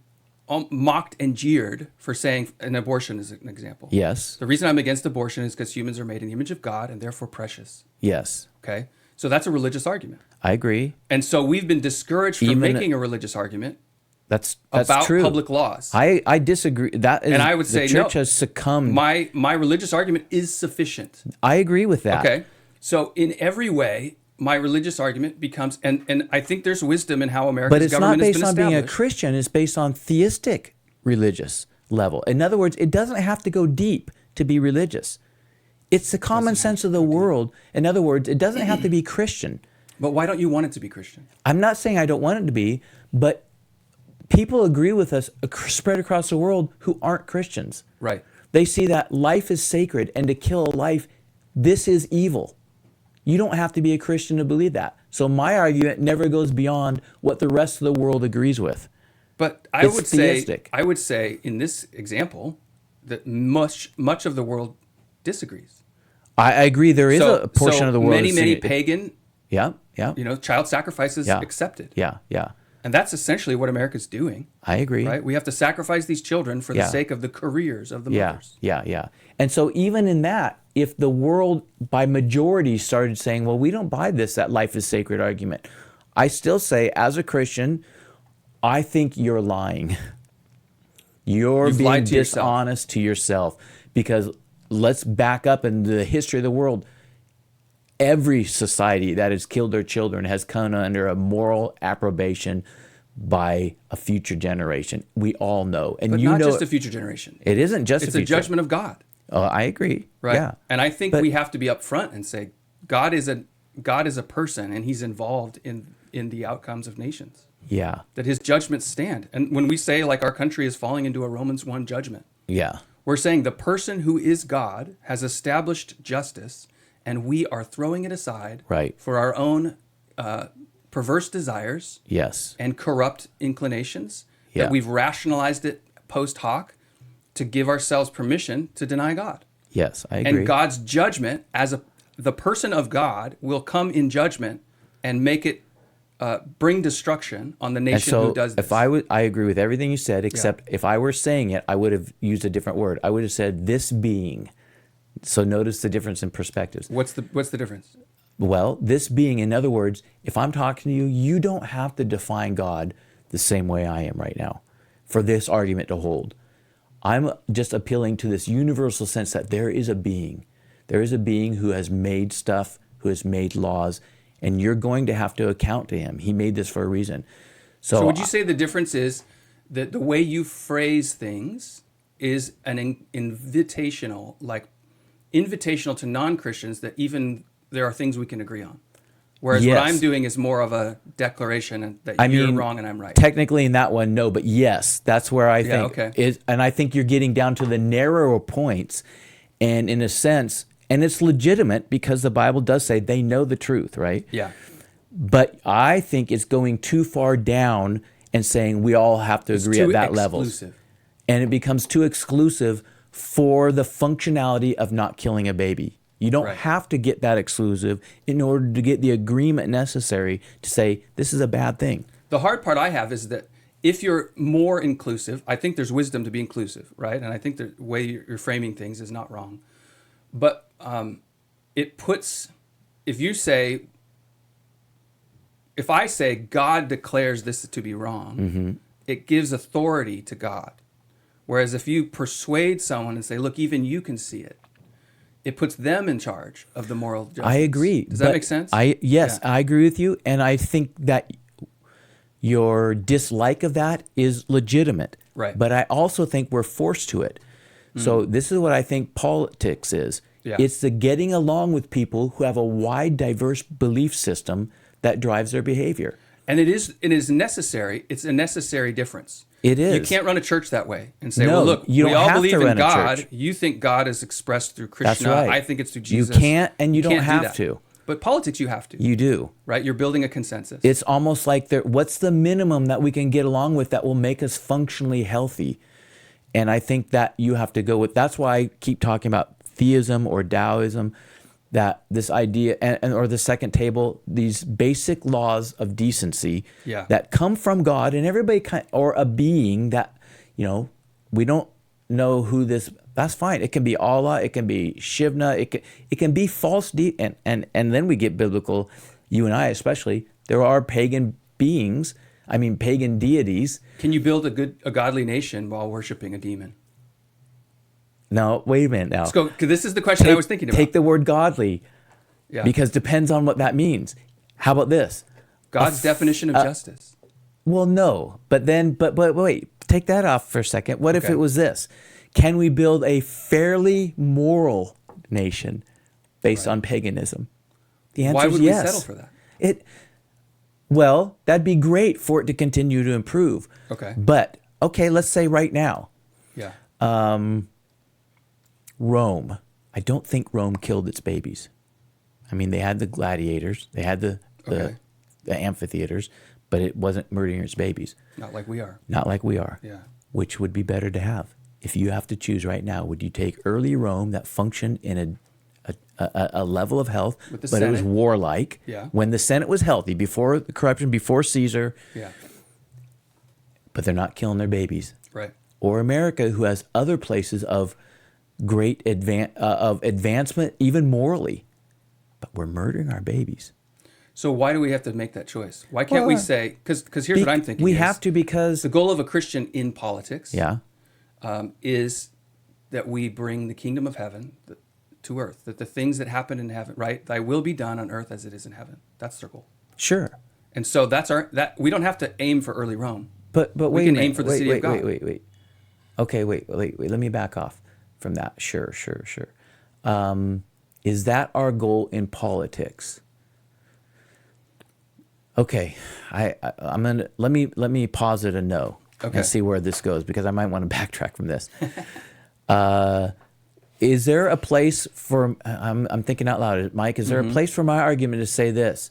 mocked and jeered for saying an abortion is an example. Yes. The reason I'm against abortion is because humans are made in the image of God and therefore precious. Yes. Okay? So that's a religious argument. I agree. And so we've been discouraged from making a religious argument That's about true. public laws. I disagree. That is, And I would say, the church no, has succumbed. My religious argument is sufficient. I agree with that. Okay? So in every way, my religious argument becomes, and I think there's wisdom in how America's But it's not government has based been on being a established. Christian. It's based on theistic religious level. In other words, it doesn't have to go deep to be religious. It's the common sense of the world. In other words, it doesn't have to be Christian. But why don't you want it to be Christian? I'm not saying I don't want it to be, but people agree with us spread across the world who aren't Christians. Right. They see that life is sacred, and to kill a life, this is evil. You don't have to be a Christian to believe that. So my argument never goes beyond what the rest of the world agrees with. But I It's theistic. would say in this example that much of the world disagrees. I agree. There is a portion of the world. Many pagan, Yeah. child sacrifices accepted. Yeah. And that's essentially what America's doing. I agree. Right? We have to sacrifice these children for the sake of the careers of the mothers. Yeah. And so even in that, if the world by majority started saying, well, we don't buy that life is sacred argument, I still say, as a Christian, I think you're lying. You've being lied to dishonest to yourself. Because let's back up in the history of the world. Every society that has killed their children has come under a moral approbation by a future generation. We all know. And But you not know just a future generation. it isn't just It's a a future. judgment of God. I agree. Right. Yeah. And I think But- we have to be upfront and say God is a person and he's involved in the outcomes of nations. Yeah. That his judgments stand. And when we say like our country is falling into a Romans 1 judgment, Yeah. we're saying the person who is God has established justice and we are throwing it aside Right. for our own perverse desires Yes. and corrupt inclinations, Yeah. that we've rationalized it post hoc to give ourselves permission to deny God. Yes. I agree. And God's judgment, the person of God, will come in judgment and make it bring destruction on the and nation so who does this. if I agree with everything you said, except if I were saying it, I would have used a different word. I would have said this being. So notice the difference in perspectives. What's the difference? Well, this being, in other words, if I'm talking to you, you don't have to define God the same way I am right now for this argument to hold. I'm just appealing to this universal sense that there is a being. There is a being who has made stuff, who has made laws, and you're going to have to account to him. He made this for a reason. So would you say the difference is that the way you phrase things is an invitational to non-Christians, that even there are things we can agree on? Whereas Yes. what I'm doing is more of a declaration that you're wrong and I'm right. Technically in that one, no, but yes, that's where I think is, and I think you're getting down to the narrower points, and in a sense, and it's legitimate because the Bible does say they know the truth, right? Yeah. But I think it's going too far down and saying we all have to agree at that level. And it becomes too exclusive for the functionality of not killing a baby. You don't have to get that exclusive in order to get the agreement necessary to say this is a bad thing. The hard part I have is that if you're more inclusive, I think there's wisdom to be inclusive, right? And I think the way you're framing things is not wrong. But it puts, if I say God declares this to be wrong, it gives authority to God. Whereas if you persuade someone and say, look, even you can see it, it puts them in charge of the moral judgments. I agree. Does that make sense? Yes, I agree with you. And I think that your dislike of that is legitimate. Right. But I also think we're forced to it. So this is what I think politics is. Yeah. It's the getting along with people who have a wide, diverse belief system that drives their behavior. And it is necessary. It's a necessary difference. It is. You can't run a church that way and say, No, well, look, you we don't all have to believe in run a God. church. You think God is expressed through Krishna. That's right. I think it's through Jesus. You can't, and you don't can't do have that. to. But politics, you have to. You do. Right? You're building a consensus. It's almost like what's the minimum that we can get along with that will make us functionally healthy? And I think that you have to go with, that's why I keep talking about theism or Taoism, that this idea, or the second table, these basic laws of decency that come from God, and everybody or a being that we don't know who this. That's fine. It can be Allah. It can be Shivna. It can be false. And then we get biblical. You and I especially. There are pagan beings. I mean, pagan deities. Can you build a godly nation while worshiping a demon? No, wait a minute now. Let's go. 'Cause this is the question I was thinking about. Take the word godly, because depends on what that means. How about this? God's definition of justice. Well, no, but wait, take that off for a second. What if it was this? Can we build a fairly moral nation based on paganism? The answer Why is would yes. we settle for that? Well, that'd be great for it to continue to improve. Okay. But let's say right now, Yeah. Rome. I don't think Rome killed its babies. I mean, they had the gladiators, they had the amphitheaters, but it wasn't murdering its babies. Not like we are. Not like we are. Yeah. Which would be better to have? If you have to choose right now, would you take early Rome that functioned in a level of health, but Senate. it was warlike, Yeah. when the Senate was healthy, before the corruption, before Caesar, Yeah. but they're not killing their babies? Right. Or America, who has other places of great advancement, even morally, but we're murdering our babies. So why do we have to make that choice? Why can't we say, because here's what I'm thinking. We have to, because the goal of a Christian in politics yeah, is that we bring the kingdom of heaven to earth, that the things that happen in heaven, right? Thy will be done on earth as it is in heaven. That's their goal. sure. And so that we don't have to aim for early Rome. But we wait can a minute. aim for the wait, city wait, of God. Wait. Okay, wait. Let me back off from that. Sure. Is that our goal in politics? Okay, I'm gonna let me posit a no and see where this goes, because I might want to backtrack from this. Is there a place for? I'm thinking out loud, Mike. Is there a place for my argument to say this?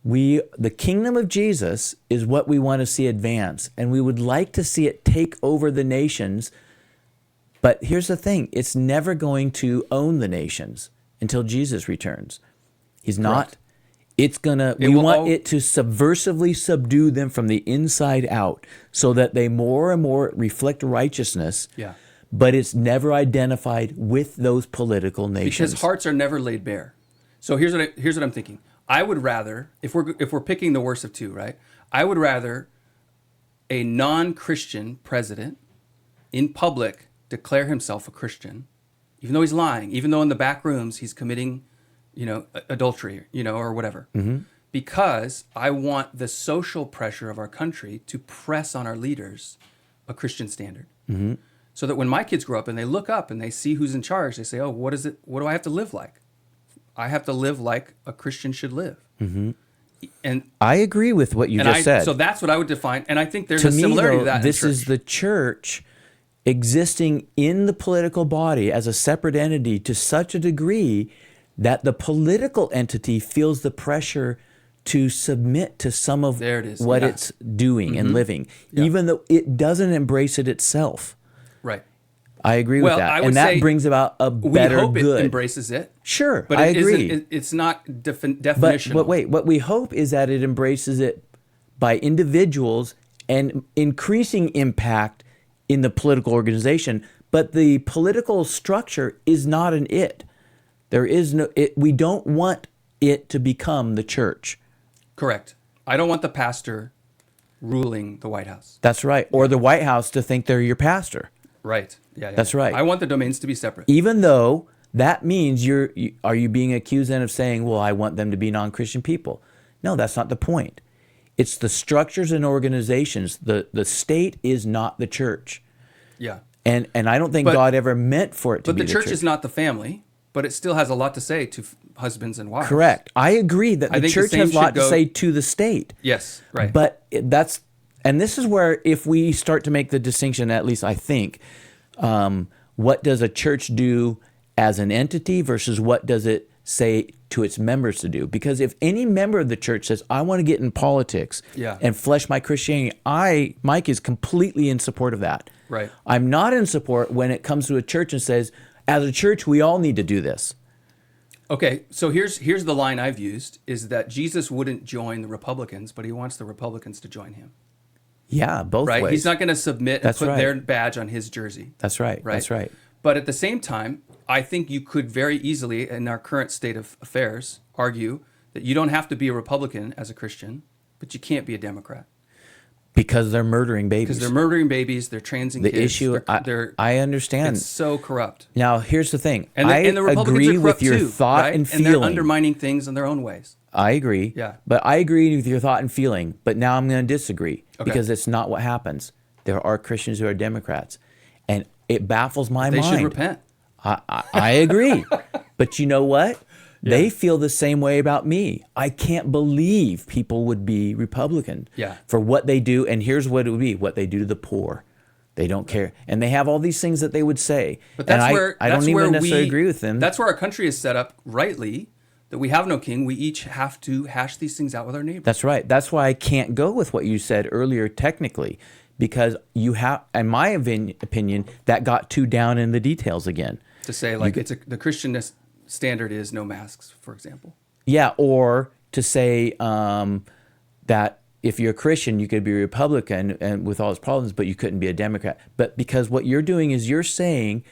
The kingdom of Jesus is what we want to see advance, and we would like to see it take over the nations. But here's the thing: it's never going to own the nations until Jesus returns. He's not. Correct. We want it to subversively subdue them from the inside out, so that they more and more reflect righteousness. Yeah. But it's never identified with those political nations. Because hearts are never laid bare. So here's what I'm thinking. I would rather, if we're picking the worst of two, right? I would rather a non-Christian president in public declare himself a Christian, even though he's lying, even though in the back rooms he's committing, adultery, or whatever. Mm-hmm. Because I want the social pressure of our country to press on our leaders a Christian standard. Mm-hmm. So that when my kids grow up and they look up and they see who's in charge, they say, oh, what do I have to live like? I have to live like a Christian should live. Mm-hmm. And I agree with what you just said. So that's what I would define. And I think there's a similarity to that this in is the church existing in the political body as a separate entity to such a degree that the political entity feels the pressure to submit to some of what it's doing and living, even though it doesn't embrace it itself. Right. I agree with that. And that brings about a better good. We hope it embraces it. Sure, but I agree. It's not definitional. But wait, what we hope is that it embraces it by individuals and increasing impact in the political organization. But the political structure is not an it. There is no it. We don't want it to become the church. Correct. I don't want the pastor ruling the White House. That's right. Or the White House to think they're your pastor. Right. Yeah. That's right. I want the domains to be separate. Even though that means are you being accused then of saying, well, I want them to be non-Christian people? No, that's not the point. It's the structures and organizations. The state is not the church. Yeah. And I don't think God ever meant for it to be the church. But the church is not the family, but it still has a lot to say to husbands and wives. Correct. I agree that the church has a lot to say to the state. Yes, right. But and this is where, if we start to make the distinction, at least I think, what does a church do as an entity versus what does it say to its members to do? Because if any member of the church says, I want to get in politics and flesh my Christianity, Mike, is completely in support of that. Right. I'm not in support when it comes to a church and says, as a church, we all need to do this. Okay, so here's the line I've used, is that Jesus wouldn't join the Republicans, but he wants the Republicans to join him. Yeah, both right? ways. He's not going to submit and That's put right. their badge on his jersey. That's right. Right. That's right. But at the same time, I think you could very easily, in our current state of affairs, argue that you don't have to be a Republican as a Christian, but you can't be a Democrat. Because they're murdering babies. Because they're murdering babies, they're transing the kids. issue, I understand. It's so corrupt. Now, here's the thing. And the Republicans agree are corrupt with your too, thought right? and feeling. And they're undermining things in their own ways. I agree. Yeah. But I agree with your thought and feeling. But now I'm going to disagree Okay. because it's not what happens. There are Christians who are Democrats, and it baffles my They mind. should repent. I agree. But you know what? They feel the same way about me. I can't believe people would be Republican for what they do. And here's what it would be: what they do to the poor. They don't care, and they have all these things that they would say. But that's and where I don't even necessarily agree with them. That's where our country is set up rightly. That we have no king. We each have to hash these things out with our neighbors. That's right. That's why I can't go with what you said earlier technically, because you have, in my opinion, that got too down in the details again. To say like the Christian standard is no masks, for example. Yeah, or to say that if you're a Christian, you could be a Republican and with all its problems, but you couldn't be a Democrat. But because what you're doing is you're saying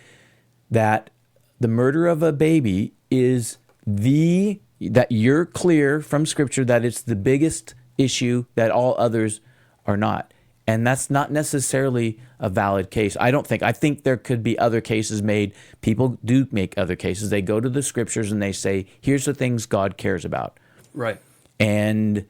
that the murder of a baby is that you're clear from Scripture that it's the biggest issue, that all others are not. And that's not necessarily a valid case. I think there could be other cases made. People do make other cases. They go to the Scriptures and they say, here's the things God cares about. Right. And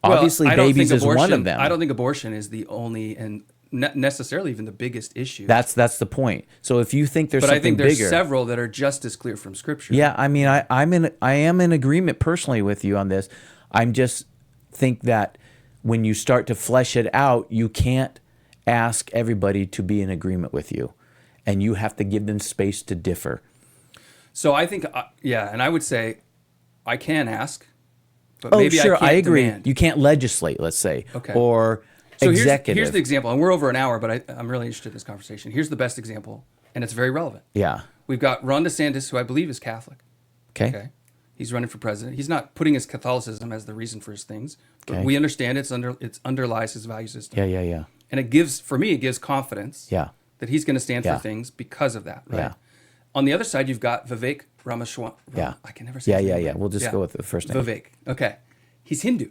obviously babies is one of them. I don't think abortion is the only and necessarily even the biggest issue. That's the point. So if you think there's but something I think there's bigger, several that are just as clear from Scripture. Yeah, I mean, I am in agreement personally with you on this. I'm just think that when you start to flesh it out, you can't ask everybody to be in agreement with you, and you have to give them space to differ. So I think, and I would say I can ask, but Oh, maybe sure, I can't I agree. demand. You can't legislate, let's say, Okay. or So executive. here's the example, and we're over an hour, but I'm really interested in this conversation. Here's the best example, and it's very relevant. Yeah. We've got Ron DeSantis, who I believe is Catholic. Okay. He's running for president. He's not putting his Catholicism as the reason for his things, but Okay. we understand it underlies his value system. Yeah. And it gives confidence Yeah. that he's going to stand Yeah. for things because of that, right? Yeah. On the other side, you've got Vivek Ramaswamy. Yeah. I can never say his name right. We'll just go with the first name. Vivek. Okay. He's Hindu.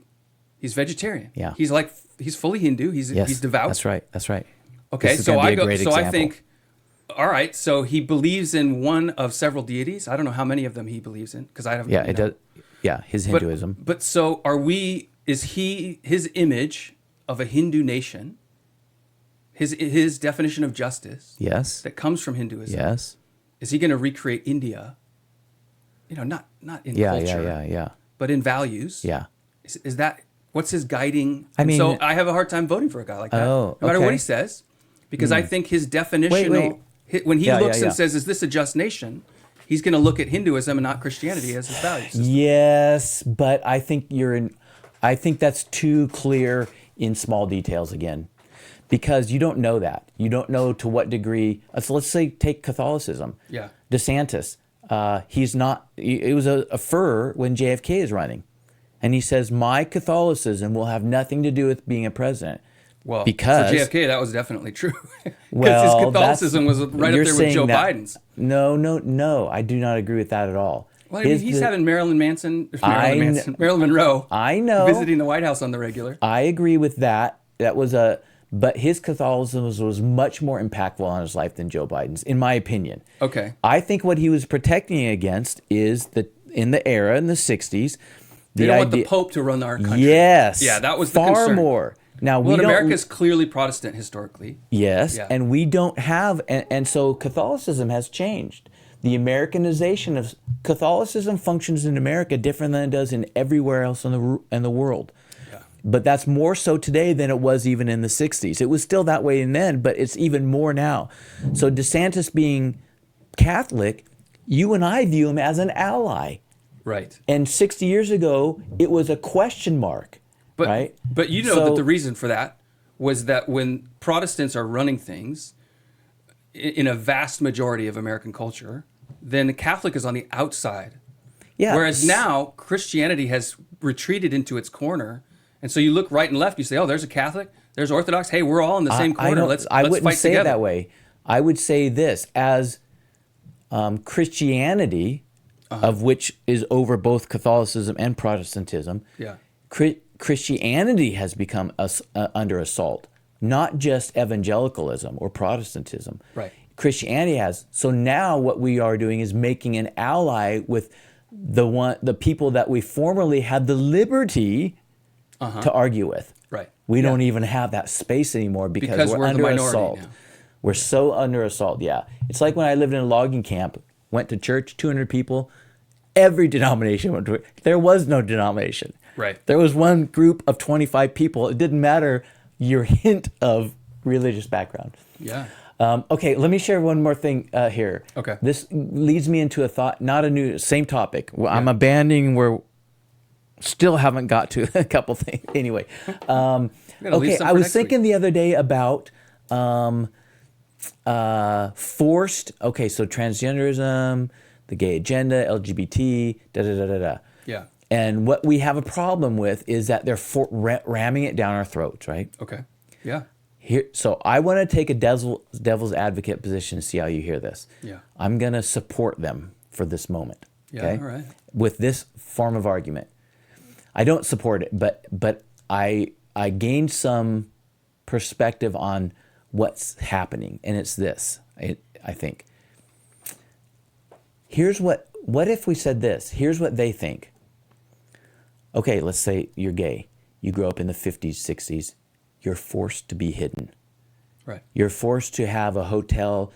He's vegetarian. Yeah. He's fully Hindu. He's devout. That's right. Okay, This is so gonna be I a go. great So I example. think, all right. So he believes in one of several deities. I don't know how many of them he believes in because I haven't. Yeah, it does. Yeah, his Hinduism. But so are we? Is his image of a Hindu nation? His definition of justice. Yes. That comes from Hinduism. Yes. Is he going to recreate India? Not in culture. Yeah. But in values. Yeah. Is that what's his guiding? I mean, so I have a hard time voting for a guy like that. Oh, no matter okay. what he says, because I think his definitional when he looks and says, "Is this a just nation?" He's going to look at Hinduism and not Christianity as his values. Yes, but I think I think that's too clear in small details again, because you don't know that. You don't know to what degree. So let's say take Catholicism. Yeah. DeSantis, he's not. It was a furor when JFK is running, and he says my Catholicism will have nothing to do with being a president. Well, because for JFK, that was definitely true. Because well, his Catholicism was right up there with Joe Biden's. No, I do not agree with that at all. Well, I mean, he's having Marilyn Monroe. I know. Visiting the White House on the regular. I agree with that. But his Catholicism was much more impactful on his life than Joe Biden's, in my opinion. Okay. I think what he was protecting against is that in the era, in the 60s, They don't want the Pope to run our country. Yes. Yeah, that was the far concern. more. Now, well, America is clearly Protestant historically. Yes, Yeah. and we don't have, and so Catholicism has changed. The Americanization of Catholicism functions in America different than it does in everywhere else in the world. Yeah. But that's more so today than it was even in the 60s. It was still that way then, but it's even more now. So DeSantis being Catholic, you and I view him as an ally. Right. And 60 years ago, it was a question mark. Right? But you know that the reason for that was that when Protestants are running things in a vast majority of American culture, then the Catholic is on the outside. Yeah. Whereas now Christianity has retreated into its corner. And so you look right and left, you say, oh, there's a Catholic, There's Orthodox. Hey, we're all in the same corner. Let's wouldn't fight say together. it that way. I would say this as Christianity, of which is over both Catholicism and Protestantism. Yeah. Christianity has become under assault, not just evangelicalism or Protestantism. Right. Christianity has. So now what we are doing is making an ally with the people that we formerly had the liberty to argue with. Right. We don't even have that space anymore because we're under the minority assault. now. We're so under assault. Yeah. It's like when I lived in a logging camp, went to church, 200 people, every denomination went to it. There was no denomination. Right. There was one group of 25 people. It didn't matter your hint of religious background. Yeah. Okay, let me share one more thing here. Okay. This leads me into a thought, not a new, same topic. I'm abandoning where still haven't got to a couple things. Anyway, okay, I was thinking the other day about forced, okay, so transgenderism, the gay agenda, LGBT, da-da-da-da-da. Yeah. And what we have a problem with is that they're ramming it down our throats, right? Okay. Yeah. So I want to take a devil's advocate position and see how you hear this. Yeah. I'm going to support them for this moment. Yeah, Okay? all right. With this form of argument. I don't support it, but I gained some perspective on what's happening, and it's this, I think. Here's what if we said this? Here's what they think. Okay, let's say you're gay. You grew up in the 50s, 60s. You're forced to be hidden. Right. You're forced to have a hotel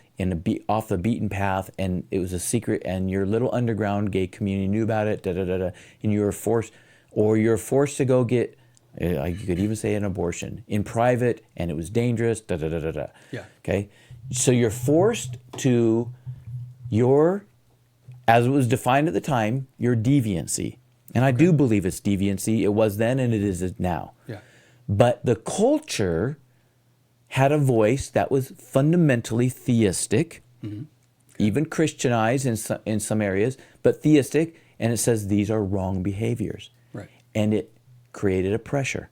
off the beaten path, and it was a secret, and your little underground gay community knew about it, and you were forced, or you're forced to go get, you could even say an abortion, in private, and it was dangerous, Yeah. Okay? So you're forced to as it was defined at the time, your deviancy. And I do believe it's deviancy. It was then and it is now. Yeah. But the culture had a voice that was fundamentally theistic, even Christianized in some areas, but theistic. And it says these are wrong behaviors. Right. And it created a pressure.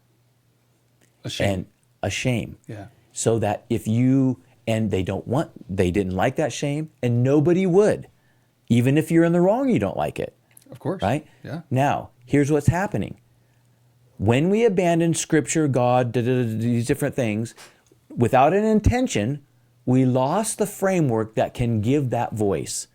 A shame. And a shame. Yeah. So that and they didn't like that shame, and nobody would. Even if you're in the wrong, you don't like it. Of course. Right? Yeah. Now, here's what's happening. When we abandon Scripture, God, these different things, without an intention, we lost the framework that can give that voice.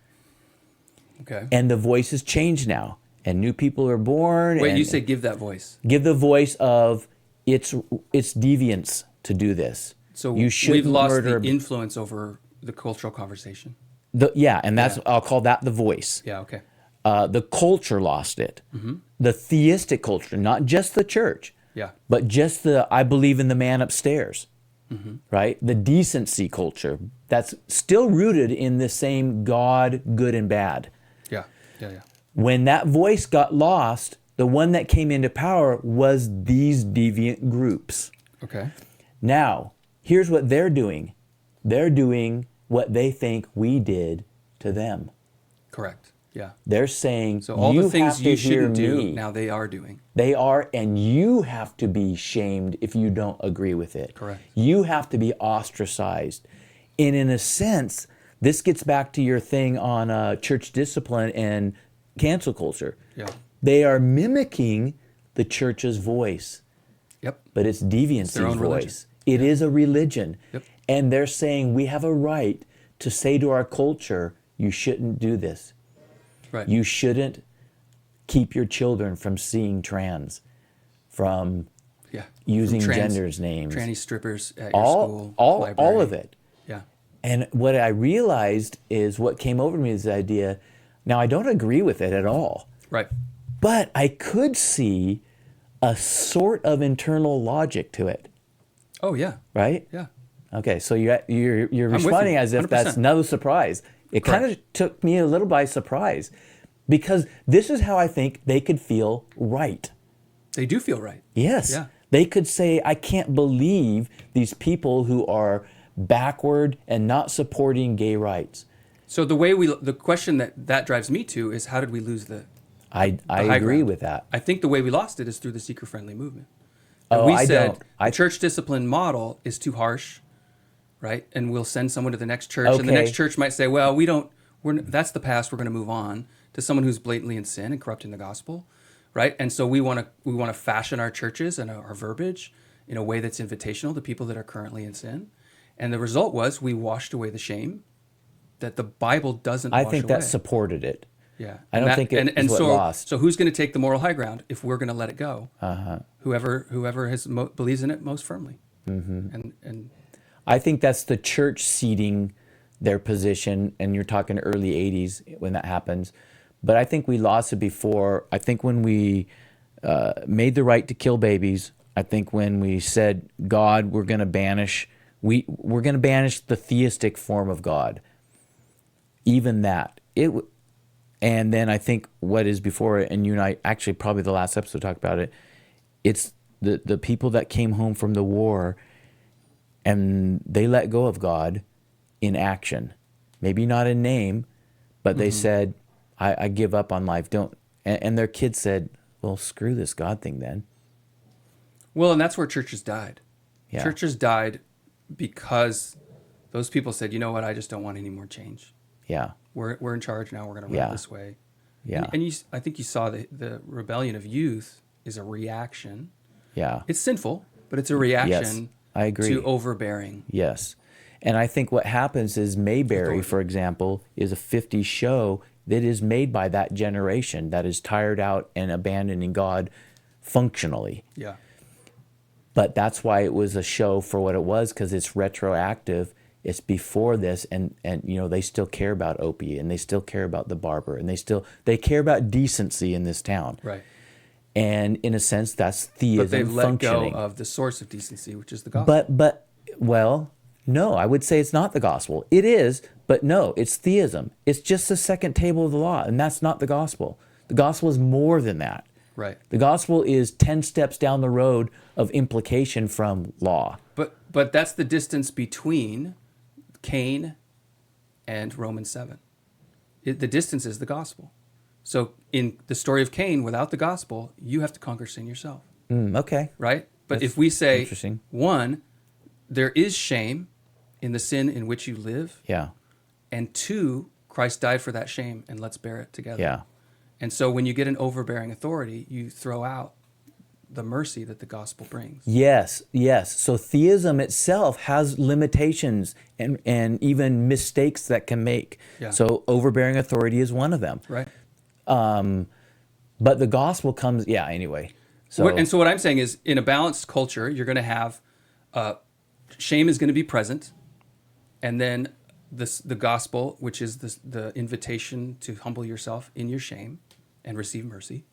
Okay. And the voice has changed now. And new people are born. Wait, you say give that voice. Give the voice of it's deviance to do this. So you we've lost murder. the influence over the cultural conversation. And that's I'll call that the voice. Yeah, okay. The culture lost it. The theistic culture, not just the church, Yeah. but just I believe in the man upstairs, right? The decency culture that's still rooted in the same God, good and bad. Yeah. Yeah, yeah. When that voice got lost, the one that came into power was these deviant groups. Okay. Now, here's what they're doing. They're doing what they think we did to them. Correct. Yeah. They're saying, So all the things you shouldn't hear do, me. now they are doing. They are, and you have to be shamed if you don't agree with it. Correct. You have to be ostracized. And in a sense, this gets back to your thing on church discipline and cancel culture. Yeah. They are mimicking the church's voice, Yep. but it's deviancy's their own religion. voice. It is a religion. Yep. And they're saying we have a right to say to our culture, you shouldn't do this. Right. You shouldn't keep your children from seeing trans, from yeah. using From genders' names. Tranny strippers at your school. all library. of it. Yeah. And what I realized is what came over me is the idea, now I don't agree with it at all, Right. but I could see a sort of internal logic to it, Oh, yeah. right? Yeah. Okay, so you're with responding you, as if 100%. that's no surprise. It kind of took me a little by surprise because this is how I think they could feel right. They do feel right. Yes. Yeah. They could say, I can't believe these people who are backward and not supporting gay rights. So the question that drives me to is how did we lose the I high agree ground? with that. I think the way we lost it is through the seeker-friendly movement. And Oh, we I said don't. the church discipline model is too harsh, right? And we'll send someone to the next church, and the Okay. next church might say, well, that's the past, we're going to move on to someone who's blatantly in sin and corrupting the gospel, right? And so we want to fashion our churches and our verbiage in a way that's invitational to people that are currently in sin. And the result was we washed away the shame that the Bible doesn't I wash think away. that supported it. Yeah. I don't think it is what lost. So who's going to take the moral high ground if we're going to let it go? Whoever believes in it most firmly. And I think that's the church ceding their position, and you're talking early 80s when that happens. But I think we lost it before. I think when we made the right to kill babies, I think when we said, God, we're going to banish, we're going to banish the theistic form of God. Even that. And then I think what is before it, and you and I, actually probably the last episode talked about it, it's the people that came home from the war and they let go of God in action. Maybe not in name, but they said, I give up on life. And their kids said, well, screw this God thing then. Well, and that's where churches died. Yeah. Churches died because those people said, you know what, I just don't want any more change. Yeah. We're in charge now. We're going to run it this way. Yeah. And I think you saw the rebellion of youth is a reaction. Yeah. It's sinful, but it's a reaction I agree. to overbearing. Yes. And I think what happens is Mayberry, for example, is a 50s show that is made by that generation that is tired out and abandoning God functionally. Yeah. But that's why it was a show for what it was, because it's retroactive. It's before this, and you know, they still care about Opie, and they still care about the barber, and they care about decency in this town. Right. And in a sense, that's theism But they've let functioning. go of the source of decency, which is the gospel. Well, no, I would say it's not the gospel. It is, but no, it's theism. It's just the second table of the law, and that's not the gospel. The gospel is more than that. Right. The gospel is 10 steps down the road of implication from law. But that's the distance between Cain and Romans 7. The distance is the gospel. So in the story of Cain, without the gospel, you have to conquer sin yourself. Okay. Right? But That's if we say, interesting. one, there is shame in the sin in which you live, Yeah. and two, Christ died for that shame, and let's bear it together. Yeah. And so when you get an overbearing authority, you throw out the mercy that the gospel brings. Yes, yes. So theism itself has limitations and even mistakes that can make. Yeah. So overbearing authority is one of them. Right. But the gospel comes, anyway. So So what I'm saying is, in a balanced culture, you're going to have shame is going to be present, and then the gospel, which is the invitation to humble yourself in your shame and receive mercy,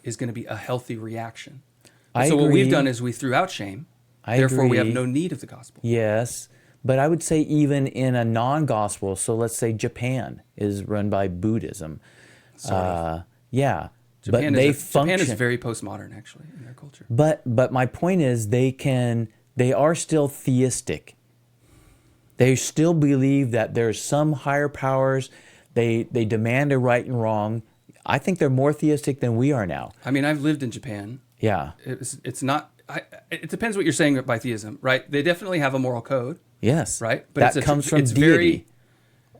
is going to be a healthy reaction. I So what we've agree. done is we threw out shame. I Therefore, we have agree. no need of the gospel. Yes, but I would say even in a non-gospel, so let's say Japan is run by Buddhism. Sort of. Yeah, Japan but they is function. Japan is very postmodern, actually, in their culture. But my point is they are still theistic. They still believe that there's some higher powers. They demand a right and wrong. I think they're more theistic than we are now. I mean, I've lived in Japan. Yeah. It's not. It depends what you're saying by theism, right? They definitely have a moral code, Yes. right? But that comes from it's deity.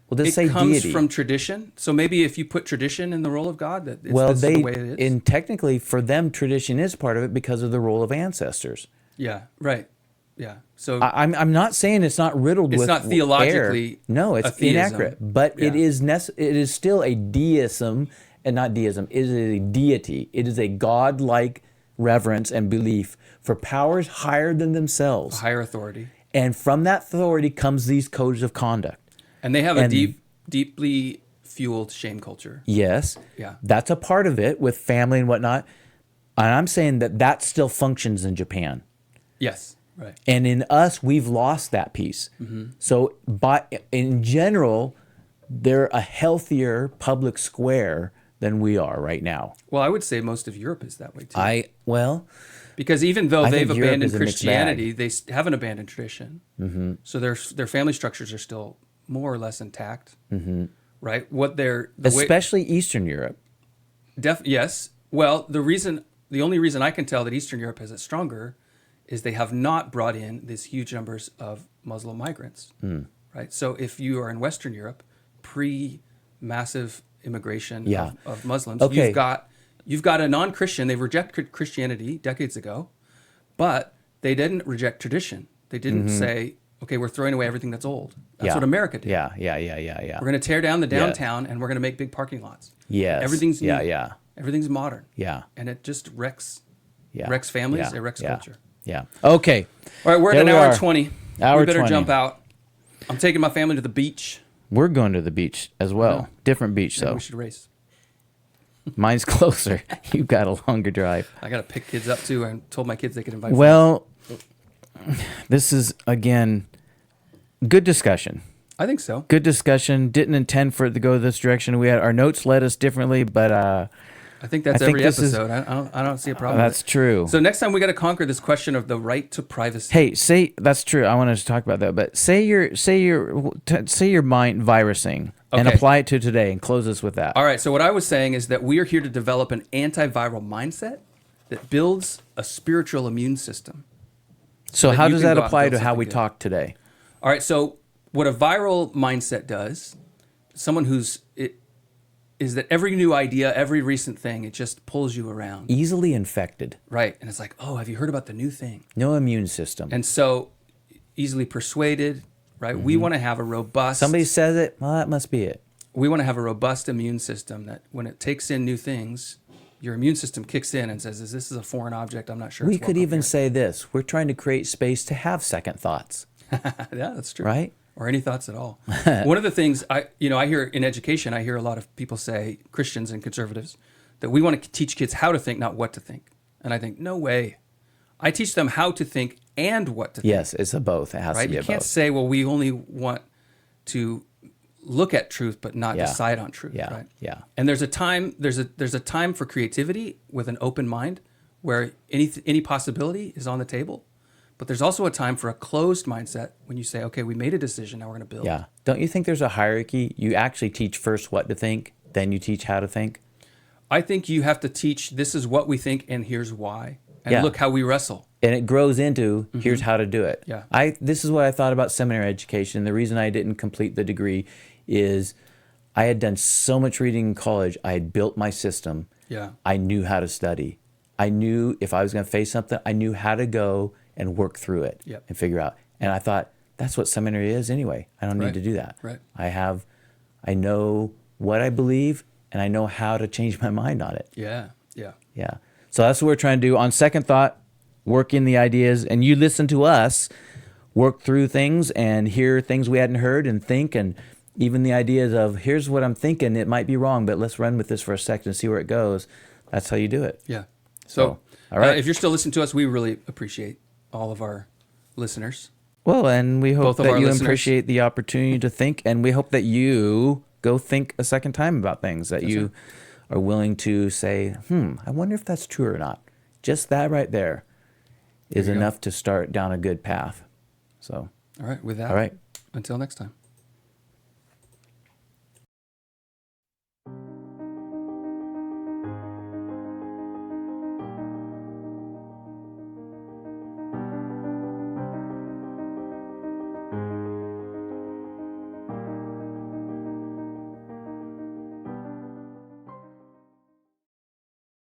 Well, just say it comes deity. from tradition. So maybe if you put tradition in the role of God, this is they the way it is. and technically for them tradition is part of it because of the role of ancestors. Yeah. Right. Yeah. So I'm not saying it's not riddled It's with not theologically error. No, it's a theism. inaccurate, but it Yeah. is it is still a deism, and not deism. It is a deity. It is a godlike reverence and belief for powers higher than themselves. higher authority, And from that authority comes these codes of conduct. and they have a deeply fueled shame culture. Yes. Yeah. That's a part of it with family and whatnot. And I'm saying that still functions in Japan. Yes. Right. And in us, we've lost that piece. So in general, they're a healthier public square than we are right now. Well, I would say most of Europe is that way too. Because Because even though I they've think Europe abandoned is a mixed Christianity, they haven't abandoned tradition. So their family structures are still more or less intact. Right? What they're especially Eastern Europe. yes. Well, the reason the only reason I can tell that Eastern Europe has it stronger is they have not brought in these huge numbers of Muslim migrants, right? So if you are in Western Europe, pre-massive immigration of Muslims, Okay. you've got a non-Christian. They've rejected Christianity decades ago, but they didn't reject tradition. They didn't say, okay, we're throwing away everything that's old. That's what America did. Yeah. We're going to tear down the downtown and we're going to make big parking lots. Yes. Everything's new. Yeah. Everything's modern. Yeah. And it just wrecks Yeah. families. Yeah. It wrecks Yeah. culture. Yeah. Okay. All right, we're at There an we hour are. and 20. Hour we better 20. jump out. I'm taking my family to the beach. We're going to the beach as well. Yeah. Different beach, Maybe though. we should race. Mine's closer. You've got a longer drive. I got to pick kids up, too. I told my kids they could invite friends. Well, this is, again, good discussion. I think so. Good discussion. Didn't intend for it to go this direction. We had our notes led us differently, but I think that's I think every this is- episode. I don't see a problem. that's with it. true. So next time we got to conquer this question of the right to privacy. Hey, that's true. I wanted to talk about that, but say your mind virusing and Okay. apply it to today, and close us with that. All right. So what I was saying is that we are here to develop an antiviral mindset that builds a spiritual immune system. So that how you does can that go out and apply build to how something we good. talk today? All right. So what a viral mindset does, someone is that every new idea, every recent thing, it just pulls you around. Easily infected. Right. And it's like, oh, have you heard about the new thing? No immune system. And so easily persuaded, right? We want to have a robust Somebody says it, well, that must be it. we want to have a robust immune system that when it takes in new things, your immune system kicks in and says, this is a foreign object. I'm not sure. We it's could welcome even here." say this. We're trying to create space to have second thoughts, Yeah, that's true. right? Or any thoughts at all. One of the things I hear in education, I hear a lot of people say, Christians and conservatives, that we want to teach kids how to think, not what to think. And I think, no way. I teach them how to think and what to think. Yes, it's a both. It has Right? to be You a can't both. say, well, we only want to look at truth, but not Yeah. decide on truth. Yeah, Right? yeah. And there's a time for creativity with an open mind where any possibility is on the table. But there's also a time for a closed mindset when you say, okay, we made a decision, now we're going to build. Yeah. Don't you think there's a hierarchy? You actually teach first what to think, then you teach how to think. I think you have to teach, this is what we think and here's why. And Yeah. look how we wrestle. And it grows into here's how to do it. Yeah. This is what I thought about seminary education. The reason I didn't complete the degree is I had done so much reading in college. I had built my system. Yeah. I knew how to study. I knew if I was going to face something, I knew how to go and work through it Yep. and figure out. And I thought, that's what seminary is anyway. I don't need Right. to do that. Right. I know what I believe and I know how to change my mind on it. Yeah. Yeah. Yeah. So that's what we're trying to do. On second thought, work in the ideas, and you listen to us work through things and hear things we hadn't heard and think, and even the ideas of here's what I'm thinking. It might be wrong, but let's run with this for a second and see where it goes. That's how you do it. Yeah. So, So, all right. if you're still listening to us, we really appreciate all of our listeners. Well, and we hope Both of that our you listeners. appreciate the opportunity to think, and we hope that you go think a second time about things, that you are willing to say, I wonder if that's true or not. Just that right there is you go. enough to start down a good path. So, All right. With that, all right. until next time.